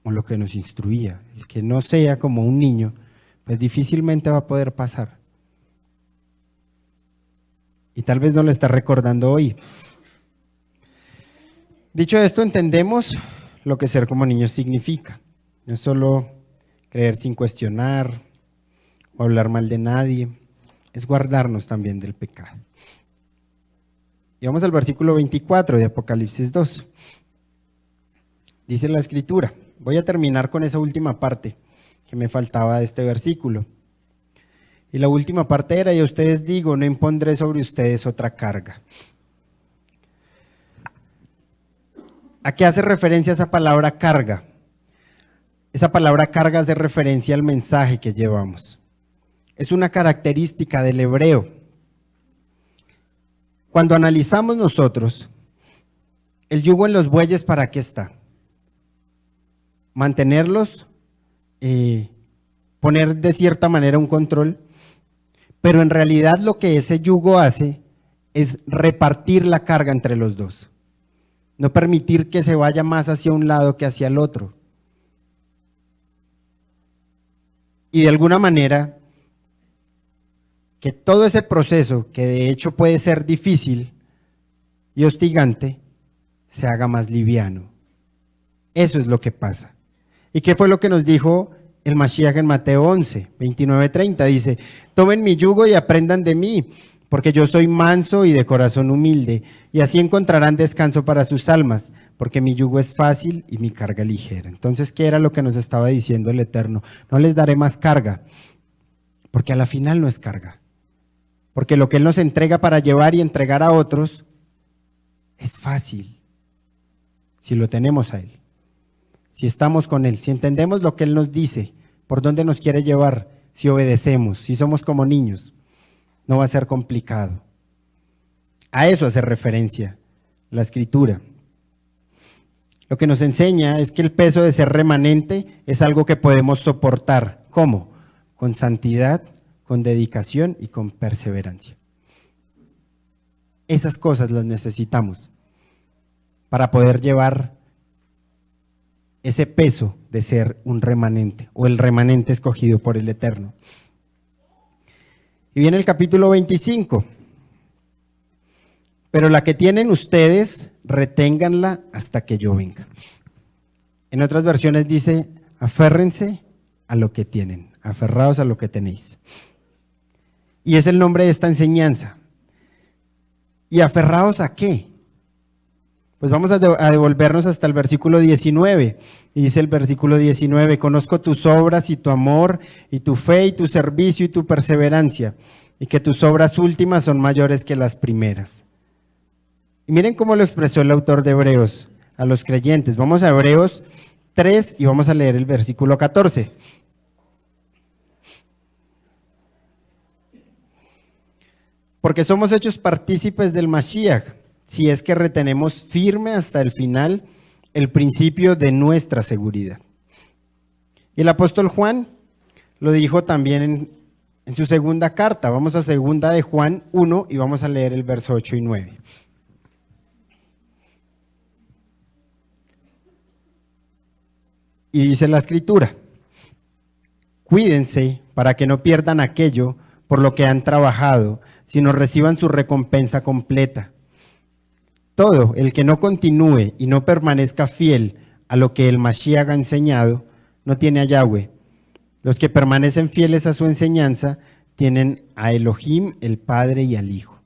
o lo que nos instruía. El que no sea como un niño, pues difícilmente va a poder pasar. Y tal vez no lo está recordando hoy. Dicho esto, entendemos lo que ser como niños significa. No es solo creer sin cuestionar o hablar mal de nadie, es guardarnos también del pecado. Y vamos al versículo 24 de Apocalipsis 2. Dice la Escritura, voy a terminar con esa última parte que me faltaba de este versículo. Y la última parte era, y a ustedes digo, no impondré sobre ustedes otra carga. ¿A qué hace referencia esa palabra carga? Esa palabra carga hace referencia al mensaje que llevamos. Es una característica del hebreo. Cuando analizamos nosotros, el yugo en los bueyes, ¿para qué está? Mantenerlos, poner de cierta manera un control, pero en realidad lo que ese yugo hace es repartir la carga entre los dos. No permitir que se vaya más hacia un lado que hacia el otro. Y de alguna manera, que todo ese proceso, que de hecho puede ser difícil y hostigante, se haga más liviano. Eso es lo que pasa. ¿Y qué fue lo que nos dijo el Mashiach en Mateo 11, 29-30? Dice, tomen mi yugo y aprendan de mí, porque yo soy manso y de corazón humilde, y así encontrarán descanso para sus almas, porque mi yugo es fácil y mi carga ligera. Entonces, ¿qué era lo que nos estaba diciendo el Eterno? No les daré más carga, porque a la final no es carga. Porque lo que Él nos entrega para llevar y entregar a otros es fácil, si lo tenemos a Él, si estamos con Él, si entendemos lo que Él nos dice, por dónde nos quiere llevar, si obedecemos, si somos como niños, no va a ser complicado. A eso hace referencia la Escritura. Lo que nos enseña es que el peso de ser remanente es algo que podemos soportar. ¿Cómo? Con santidad, con dedicación y con perseverancia. Esas cosas las necesitamos para poder llevar ese peso de ser un remanente o el remanente escogido por el Eterno. Y viene el capítulo 25. Pero la que tienen ustedes, reténganla hasta que yo venga. En otras versiones dice, aférrense a lo que tienen, aferrados a lo que tenéis. Y es el nombre de esta enseñanza. ¿Y aferrados a qué? Pues vamos a devolvernos hasta el versículo 19. Y dice el versículo 19, conozco tus obras y tu amor y tu fe y tu servicio y tu perseverancia, y que tus obras últimas son mayores que las primeras. Y miren cómo lo expresó el autor de Hebreos a los creyentes. Vamos a Hebreos 3 y vamos a leer el versículo 14. Porque somos hechos partícipes del Mashiach, si es que retenemos firme hasta el final el principio de nuestra seguridad. Y el apóstol Juan lo dijo también en su segunda carta. Vamos a segunda de Juan 1 y vamos a leer el verso 8 y 9. Y dice la Escritura, cuídense para que no pierdan aquello por lo que han trabajado, sino reciban su recompensa completa. Todo el que no continúe y no permanezca fiel a lo que el Mashiach ha enseñado, no tiene a Yahweh. Los que permanecen fieles a su enseñanza tienen a Elohim, el Padre y al Hijo.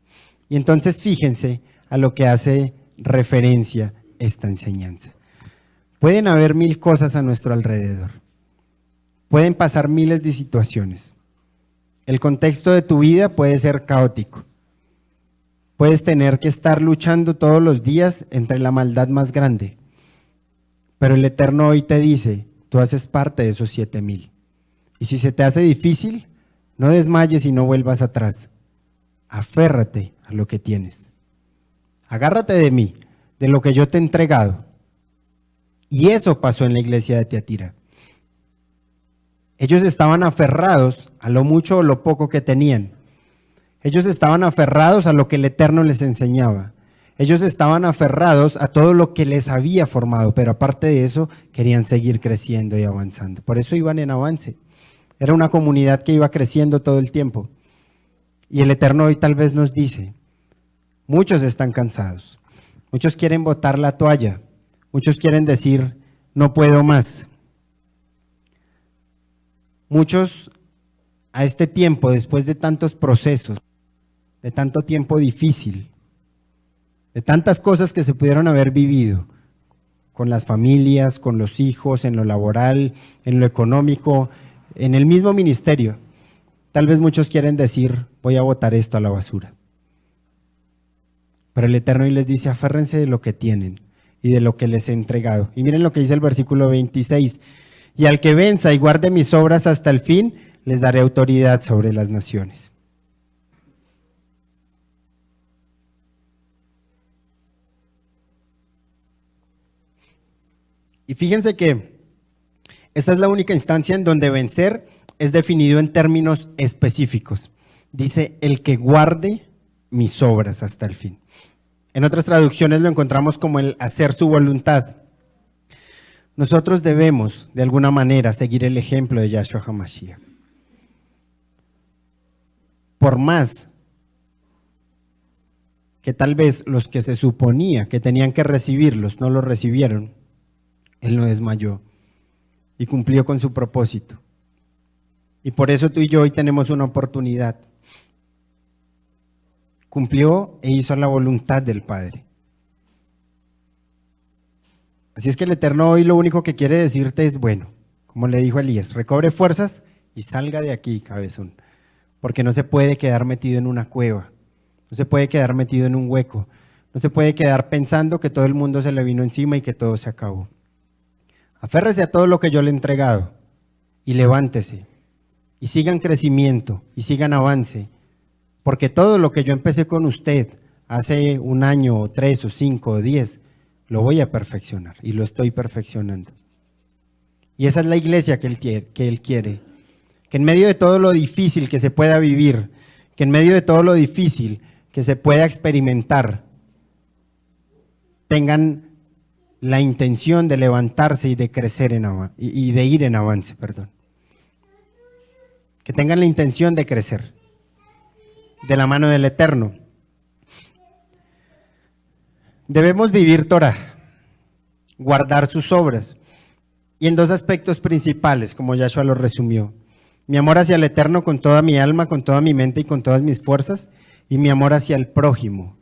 Y entonces fíjense a lo que hace referencia esta enseñanza. Pueden haber mil cosas a nuestro alrededor. Pueden pasar miles de situaciones. El contexto de tu vida puede ser caótico. Puedes tener que estar luchando todos los días entre la maldad más grande. Pero el Eterno hoy te dice, tú haces parte de esos 7,000. Y si se te hace difícil, no desmayes y no vuelvas atrás. Aférrate a lo que tienes. Agárrate de mí, de lo que yo te he entregado. Y eso pasó en la iglesia de Tiatira. Ellos estaban aferrados a lo mucho o lo poco que tenían. Ellos estaban aferrados a lo que el Eterno les enseñaba. Ellos estaban aferrados a todo lo que les había formado, pero aparte de eso, querían seguir creciendo y avanzando. Por eso iban en avance. Era una comunidad que iba creciendo todo el tiempo. Y el Eterno hoy tal vez nos dice, muchos están cansados. Muchos quieren botar la toalla. Muchos quieren decir, no puedo más. Muchos a este tiempo, después de tantos procesos, de tanto tiempo difícil, de tantas cosas que se pudieron haber vivido con las familias, con los hijos, en lo laboral, en lo económico, en el mismo ministerio. Tal vez muchos quieren decir, voy a botar esto a la basura. Pero el Eterno hoy les dice, aférrense de lo que tienen y de lo que les he entregado. Y miren lo que dice el versículo 26. Y al que venza y guarde mis obras hasta el fin, les daré autoridad sobre las naciones. Y fíjense que esta es la única instancia en donde vencer es definido en términos específicos. Dice, el que guarde mis obras hasta el fin. En otras traducciones lo encontramos como el hacer su voluntad. Nosotros debemos, de alguna manera, seguir el ejemplo de Yahshua HaMashiach. Por más que tal vez los que se suponía que tenían que recibirlos no lo recibieron, Él no desmayó y cumplió con su propósito. Y por eso tú y yo hoy tenemos una oportunidad cumplió e hizo la voluntad del Padre. Así es que el Eterno hoy lo único que quiere decirte es, bueno, como le dijo Elías, recobre fuerzas y salga de aquí, cabezón, porque no se puede quedar metido en una cueva, no se puede quedar metido en un hueco, no se puede quedar pensando que todo el mundo se le vino encima y que todo se acabó. Aférrese a todo lo que yo le he entregado y levántese y sigan crecimiento y sigan avance, porque todo lo que yo empecé con usted hace un año o 3 o 5 o 10, lo voy a perfeccionar y lo estoy perfeccionando. Y esa es la iglesia que Él quiere, que en medio de todo lo difícil que se pueda vivir, que en medio de todo lo difícil que se pueda experimentar, tengan la intención de levantarse y de crecer y de ir en avance, perdón. Que tengan la intención de crecer de la mano del Eterno. Debemos vivir Torah, guardar sus obras, y en 2 aspectos principales, como Yahshua lo resumió. Mi amor hacia el Eterno con toda mi alma, con toda mi mente y con todas mis fuerzas, y mi amor hacia el prójimo.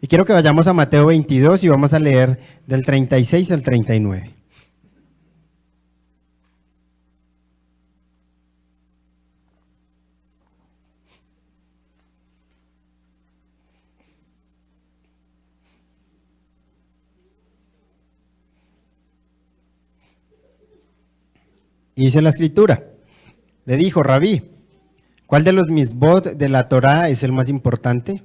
Y quiero que vayamos a Mateo 22 y vamos a leer del 36 al 39. Y dice la escritura, le dijo, Rabí, ¿cuál de los misbot de la Torá es el más importante?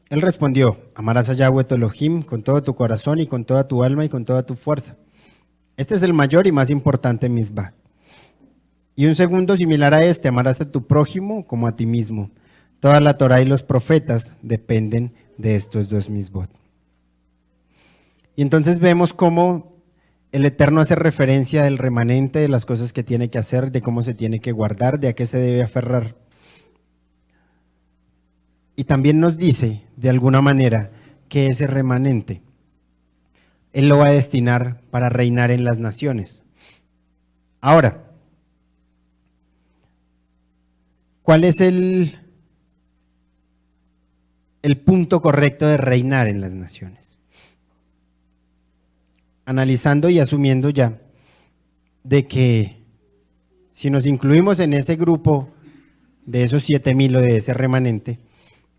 Él respondió, amarás a Yahweh tu Elohim con todo tu corazón y con toda tu alma y con toda tu fuerza. Este es el mayor y más importante misbah. Y un segundo similar a este, amarás a tu prójimo como a ti mismo. Toda la Torá y los profetas dependen de estos 2 misbot. Y entonces vemos cómo el Eterno hace referencia del remanente, de las cosas que tiene que hacer, de cómo se tiene que guardar, de a qué se debe aferrar. Y también nos dice, de alguna manera, que ese remanente, Él lo va a destinar para reinar en las naciones. Ahora, ¿cuál es el punto correcto de reinar en las naciones? Analizando y asumiendo ya de que si nos incluimos en ese grupo de esos 7,000 o de ese remanente,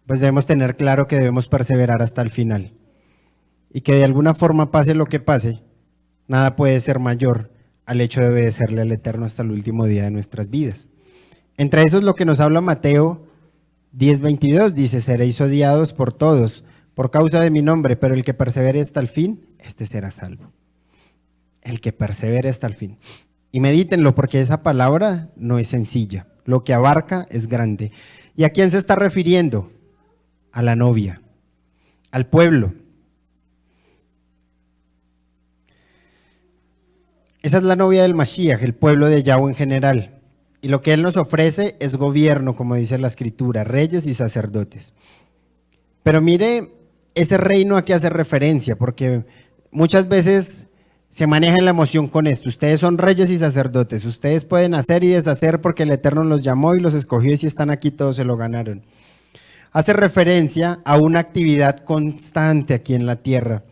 pues debemos tener claro que debemos perseverar hasta el final y que de alguna forma pase lo que pase, nada puede ser mayor al hecho de obedecerle al Eterno hasta el último día de nuestras vidas. Entre eso es lo que nos habla Mateo 10:22, dice, seréis odiados por todos por causa de mi nombre, pero el que persevere hasta el fin, este será salvo. El que persevere hasta el fin. Y medítenlo porque esa palabra no es sencilla, lo que abarca es grande. ¿Y a quién se está refiriendo? A la novia, al pueblo. Esa es la novia del Mashiach, el pueblo de Yahweh en general. Y lo que Él nos ofrece es gobierno, como dice la Escritura, reyes y sacerdotes. Pero mire ese reino a qué hace referencia, porque muchas veces se maneja en la emoción con esto. Ustedes son reyes y sacerdotes, ustedes pueden hacer y deshacer porque el Eterno los llamó y los escogió y si están aquí todos se lo ganaron. Hace referencia a una actividad constante aquí en la tierra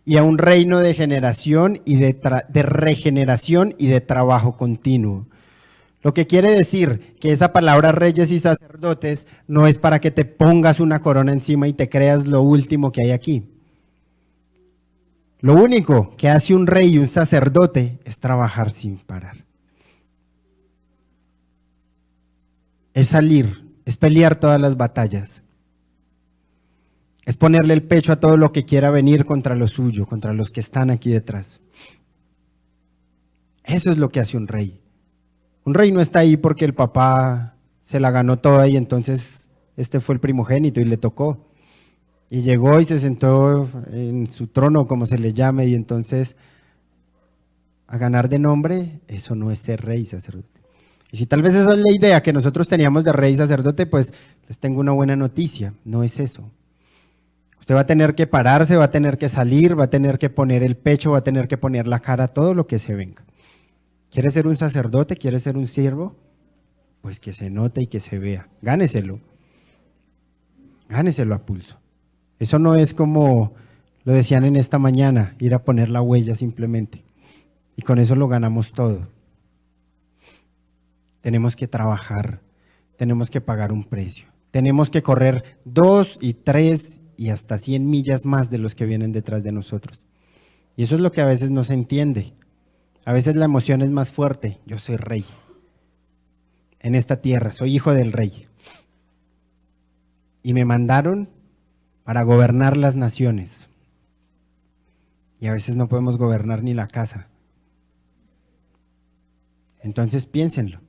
y a un reino de generación y de regeneración y de trabajo continuo. Lo que quiere decir que esa palabra reyes y sacerdotes no es para que te pongas una corona encima y te creas lo último que hay aquí. Lo único que hace un rey y un sacerdote es trabajar sin parar. Es salir, es pelear todas las batallas. Es ponerle el pecho a todo lo que quiera venir contra lo suyo, contra los que están aquí detrás. Eso es lo que hace un rey. Un rey no está ahí porque el papá se la ganó toda y entonces este fue el primogénito y le tocó. Y llegó y se sentó en su trono, como se le llame, y entonces a ganar de nombre, eso no es ser rey y sacerdote. Y si tal vez esa es la idea que nosotros teníamos de rey y sacerdote, pues les tengo una buena noticia, no es eso. Usted va a tener que pararse, va a tener que salir, va a tener que poner el pecho, va a tener que poner la cara, todo lo que se venga. ¿Quiere ser un sacerdote? ¿Quiere ser un siervo? Pues que se note y que se vea. Gáneselo. gáneselo a pulso. Eso no es como lo decían en esta mañana, ir a poner la huella simplemente. Y con eso lo ganamos todo. Tenemos que trabajar, tenemos que pagar un precio. Tenemos que correr 2 y 3 y hasta 100 millas más de los que vienen detrás de nosotros. Y eso es lo que a veces no se entiende. A veces la emoción es más fuerte. Yo soy rey en esta tierra, soy hijo del rey. Y me mandaron para gobernar las naciones. Y a veces no podemos gobernar ni la casa. Entonces piénsenlo.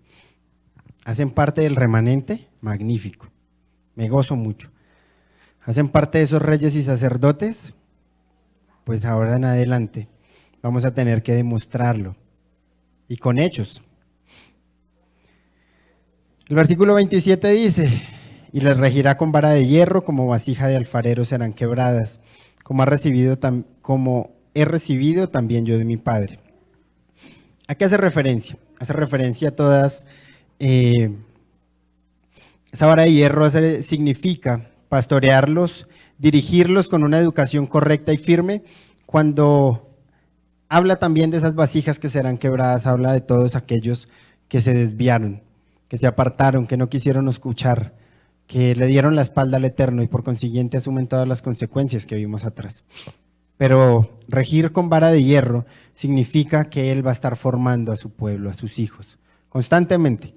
¿Hacen parte del remanente? Magnífico. Me gozo mucho. ¿Hacen parte de esos reyes y sacerdotes? Pues ahora en adelante vamos a tener que demostrarlo. Y con hechos. El versículo 27 dice: y les regirá con vara de hierro, como vasija de alfarero serán quebradas, como he recibido también yo de mi Padre. ¿A qué hace referencia? Hace referencia a todas. Esa vara de hierro significa pastorearlos, dirigirlos con una educación correcta y firme. Cuando habla también de esas vasijas que serán quebradas, habla de todos aquellos que se desviaron, que se apartaron, que no quisieron escuchar, que le dieron la espalda al Eterno y por consiguiente asumen todas las consecuencias que vimos atrás. Pero regir con vara de hierro significa que Él va a estar formando a su pueblo, a sus hijos, constantemente.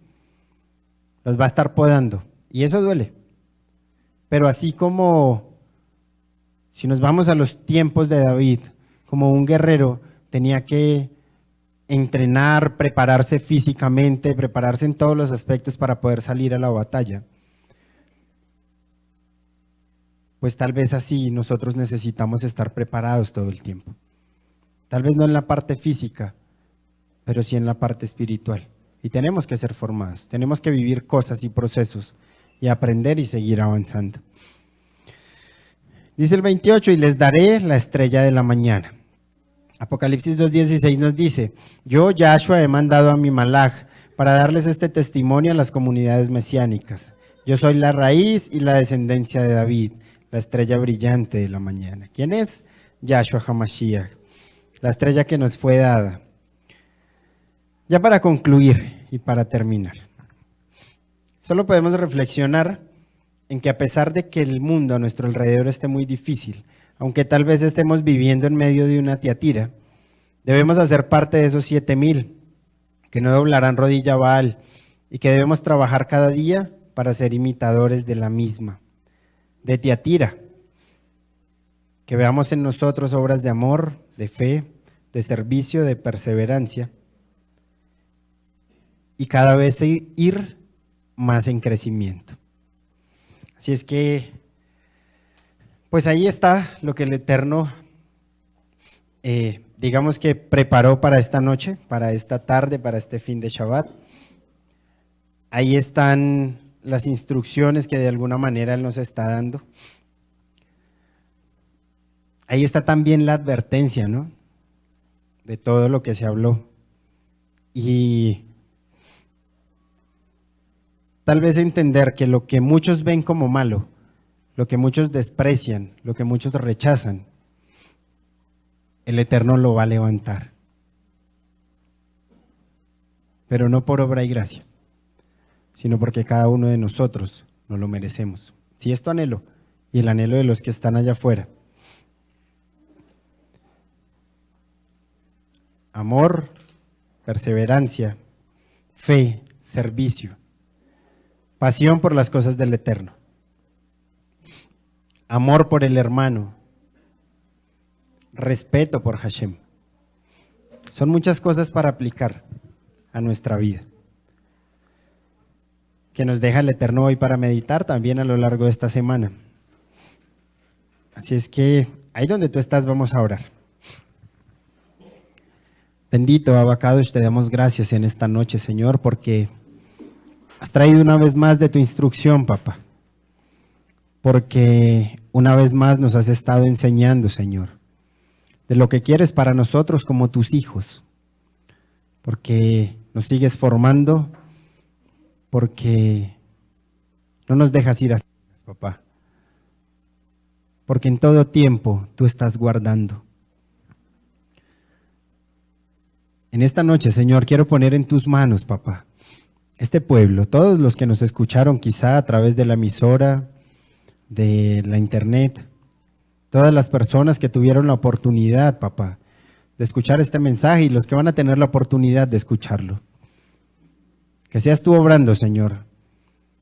Los va a estar podando y eso duele. Pero así como, si nos vamos a los tiempos de David, como un guerrero tenía que entrenar, prepararse físicamente, prepararse en todos los aspectos para poder salir a la batalla, pues tal vez así nosotros necesitamos estar preparados todo el tiempo. Tal vez no en la parte física, pero sí en la parte espiritual. Y tenemos que ser formados, tenemos que vivir cosas y procesos y aprender y seguir avanzando. Dice el 28, y les daré la estrella de la mañana. Apocalipsis 2:16 nos dice: yo, Yahshua, he mandado a mi malaj para darles este testimonio a las comunidades mesiánicas. Yo soy la raíz y la descendencia de David, la estrella brillante de la mañana. ¿Quién es? Yahshua HaMashiach, la estrella que nos fue dada. Ya para concluir y para terminar, solo podemos reflexionar en que a pesar de que el mundo a nuestro alrededor esté muy difícil, aunque tal vez estemos viviendo en medio de una tiatira, debemos hacer parte de esos 7,000 que no doblarán rodilla a Baal y que debemos trabajar cada día para ser imitadores de la misma, de Tiatira. Que veamos en nosotros obras de amor, de fe, de servicio, de perseverancia y cada vez ir más en crecimiento. Así es que, pues ahí está lo que el Eterno, digamos que preparó para esta noche, para esta tarde, para este fin de Shabbat. Ahí están las instrucciones que de alguna manera Él nos está dando. Ahí está también la advertencia, ¿no?, de todo lo que se habló. Y tal vez entender que lo que muchos ven como malo, lo que muchos desprecian, lo que muchos rechazan, el Eterno lo va a levantar. Pero no por obra y gracia, sino porque cada uno de nosotros nos lo merecemos. Si es tu anhelo y el anhelo de los que están allá afuera, amor, perseverancia, fe, servicio, pasión por las cosas del Eterno, amor por el hermano, respeto por Hashem. Son muchas cosas para aplicar a nuestra vida, que nos deja el Eterno hoy para meditar también a lo largo de esta semana. Así es que ahí donde tú estás vamos a orar. Bendito Abacadosh, te damos gracias en esta noche, Señor, porque has traído una vez más de tu instrucción, papá. Porque una vez más nos has estado enseñando, Señor, de lo que quieres para nosotros como tus hijos. Porque nos sigues formando, porque no nos dejas ir así, papá. porque en todo tiempo tú estás guardando. En esta noche, Señor, quiero poner en tus manos, papá, este pueblo, todos los que nos escucharon quizá a través de la emisora, de la internet, todas las personas que tuvieron la oportunidad, papá, de escuchar este mensaje y los que van a tener la oportunidad de escucharlo. Que seas tú obrando, Señor,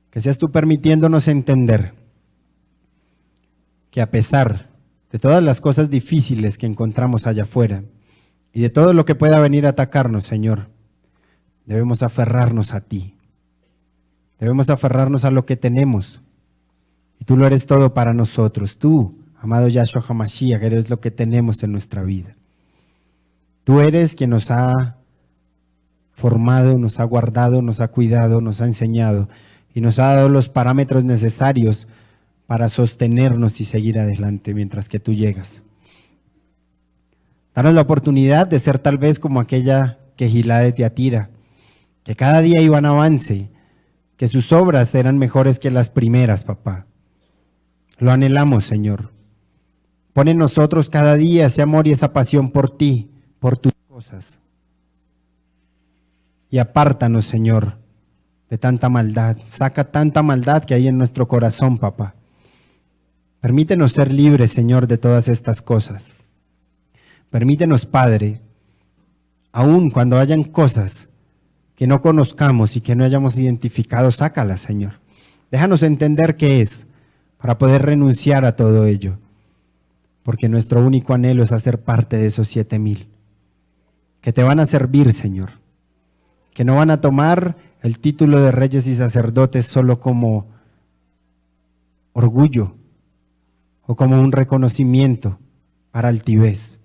que seas tú permitiéndonos entender que a pesar de todas las cosas difíciles que encontramos allá afuera y de todo lo que pueda venir a atacarnos, Señor, debemos aferrarnos a ti. Debemos aferrarnos a lo que tenemos. Y tú lo eres todo para nosotros. Tú, amado Yahshua HaMashiach, eres lo que tenemos en nuestra vida. Tú eres quien nos ha formado, nos ha guardado, nos ha cuidado, nos ha enseñado y nos ha dado los parámetros necesarios para sostenernos y seguir adelante mientras que tú llegas. Danos la oportunidad de ser tal vez como aquella Quejilá de Tiatira, que cada día iba en avance, que sus obras eran mejores que las primeras, papá. Lo anhelamos, Señor. Pon en nosotros cada día ese amor y esa pasión por ti, por tus cosas. Y apártanos, Señor, de tanta maldad. Saca tanta maldad que hay en nuestro corazón, papá. Permítenos ser libres, Señor, de todas estas cosas. Permítenos, Padre, aun cuando hayan cosas que no conozcamos y que no hayamos identificado, sácalas, Señor. Déjanos entender qué es, para poder renunciar a todo ello. Porque nuestro único anhelo es hacer parte de esos 7,000. Que te van a servir, Señor. Que no van a tomar el título de reyes y sacerdotes solo como orgullo o como un reconocimiento para altivez,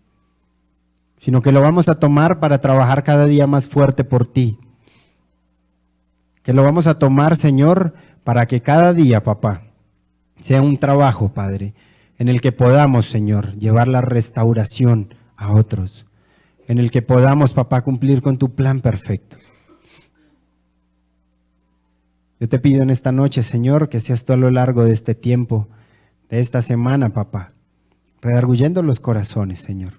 sino que lo vamos a tomar para trabajar cada día más fuerte por ti. Que lo vamos a tomar, Señor, para que cada día, papá, sea un trabajo, Padre, en el que podamos, Señor, llevar la restauración a otros, en el que podamos, papá, cumplir con tu plan perfecto. Yo te pido en esta noche, Señor, que seas tú a lo largo de este tiempo, de esta semana, papá, redarguyendo los corazones, Señor,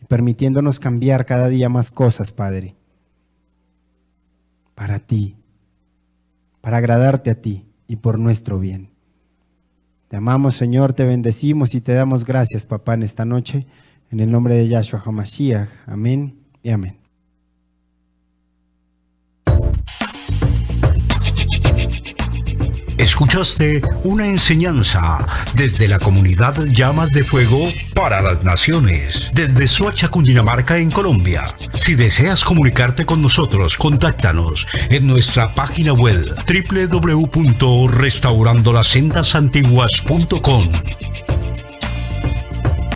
y permitiéndonos cambiar cada día más cosas, Padre, para ti, para agradarte a ti y por nuestro bien. Te amamos, Señor, te bendecimos y te damos gracias, papá, en esta noche, en el nombre de Yahshua HaMashiach. Amén y amén. Escuchaste una enseñanza desde la comunidad Llamas de Fuego para las Naciones, desde Soacha, Cundinamarca, en Colombia. Si deseas comunicarte con nosotros, contáctanos en nuestra página web www.restaurandolaSendasAntiguas.com.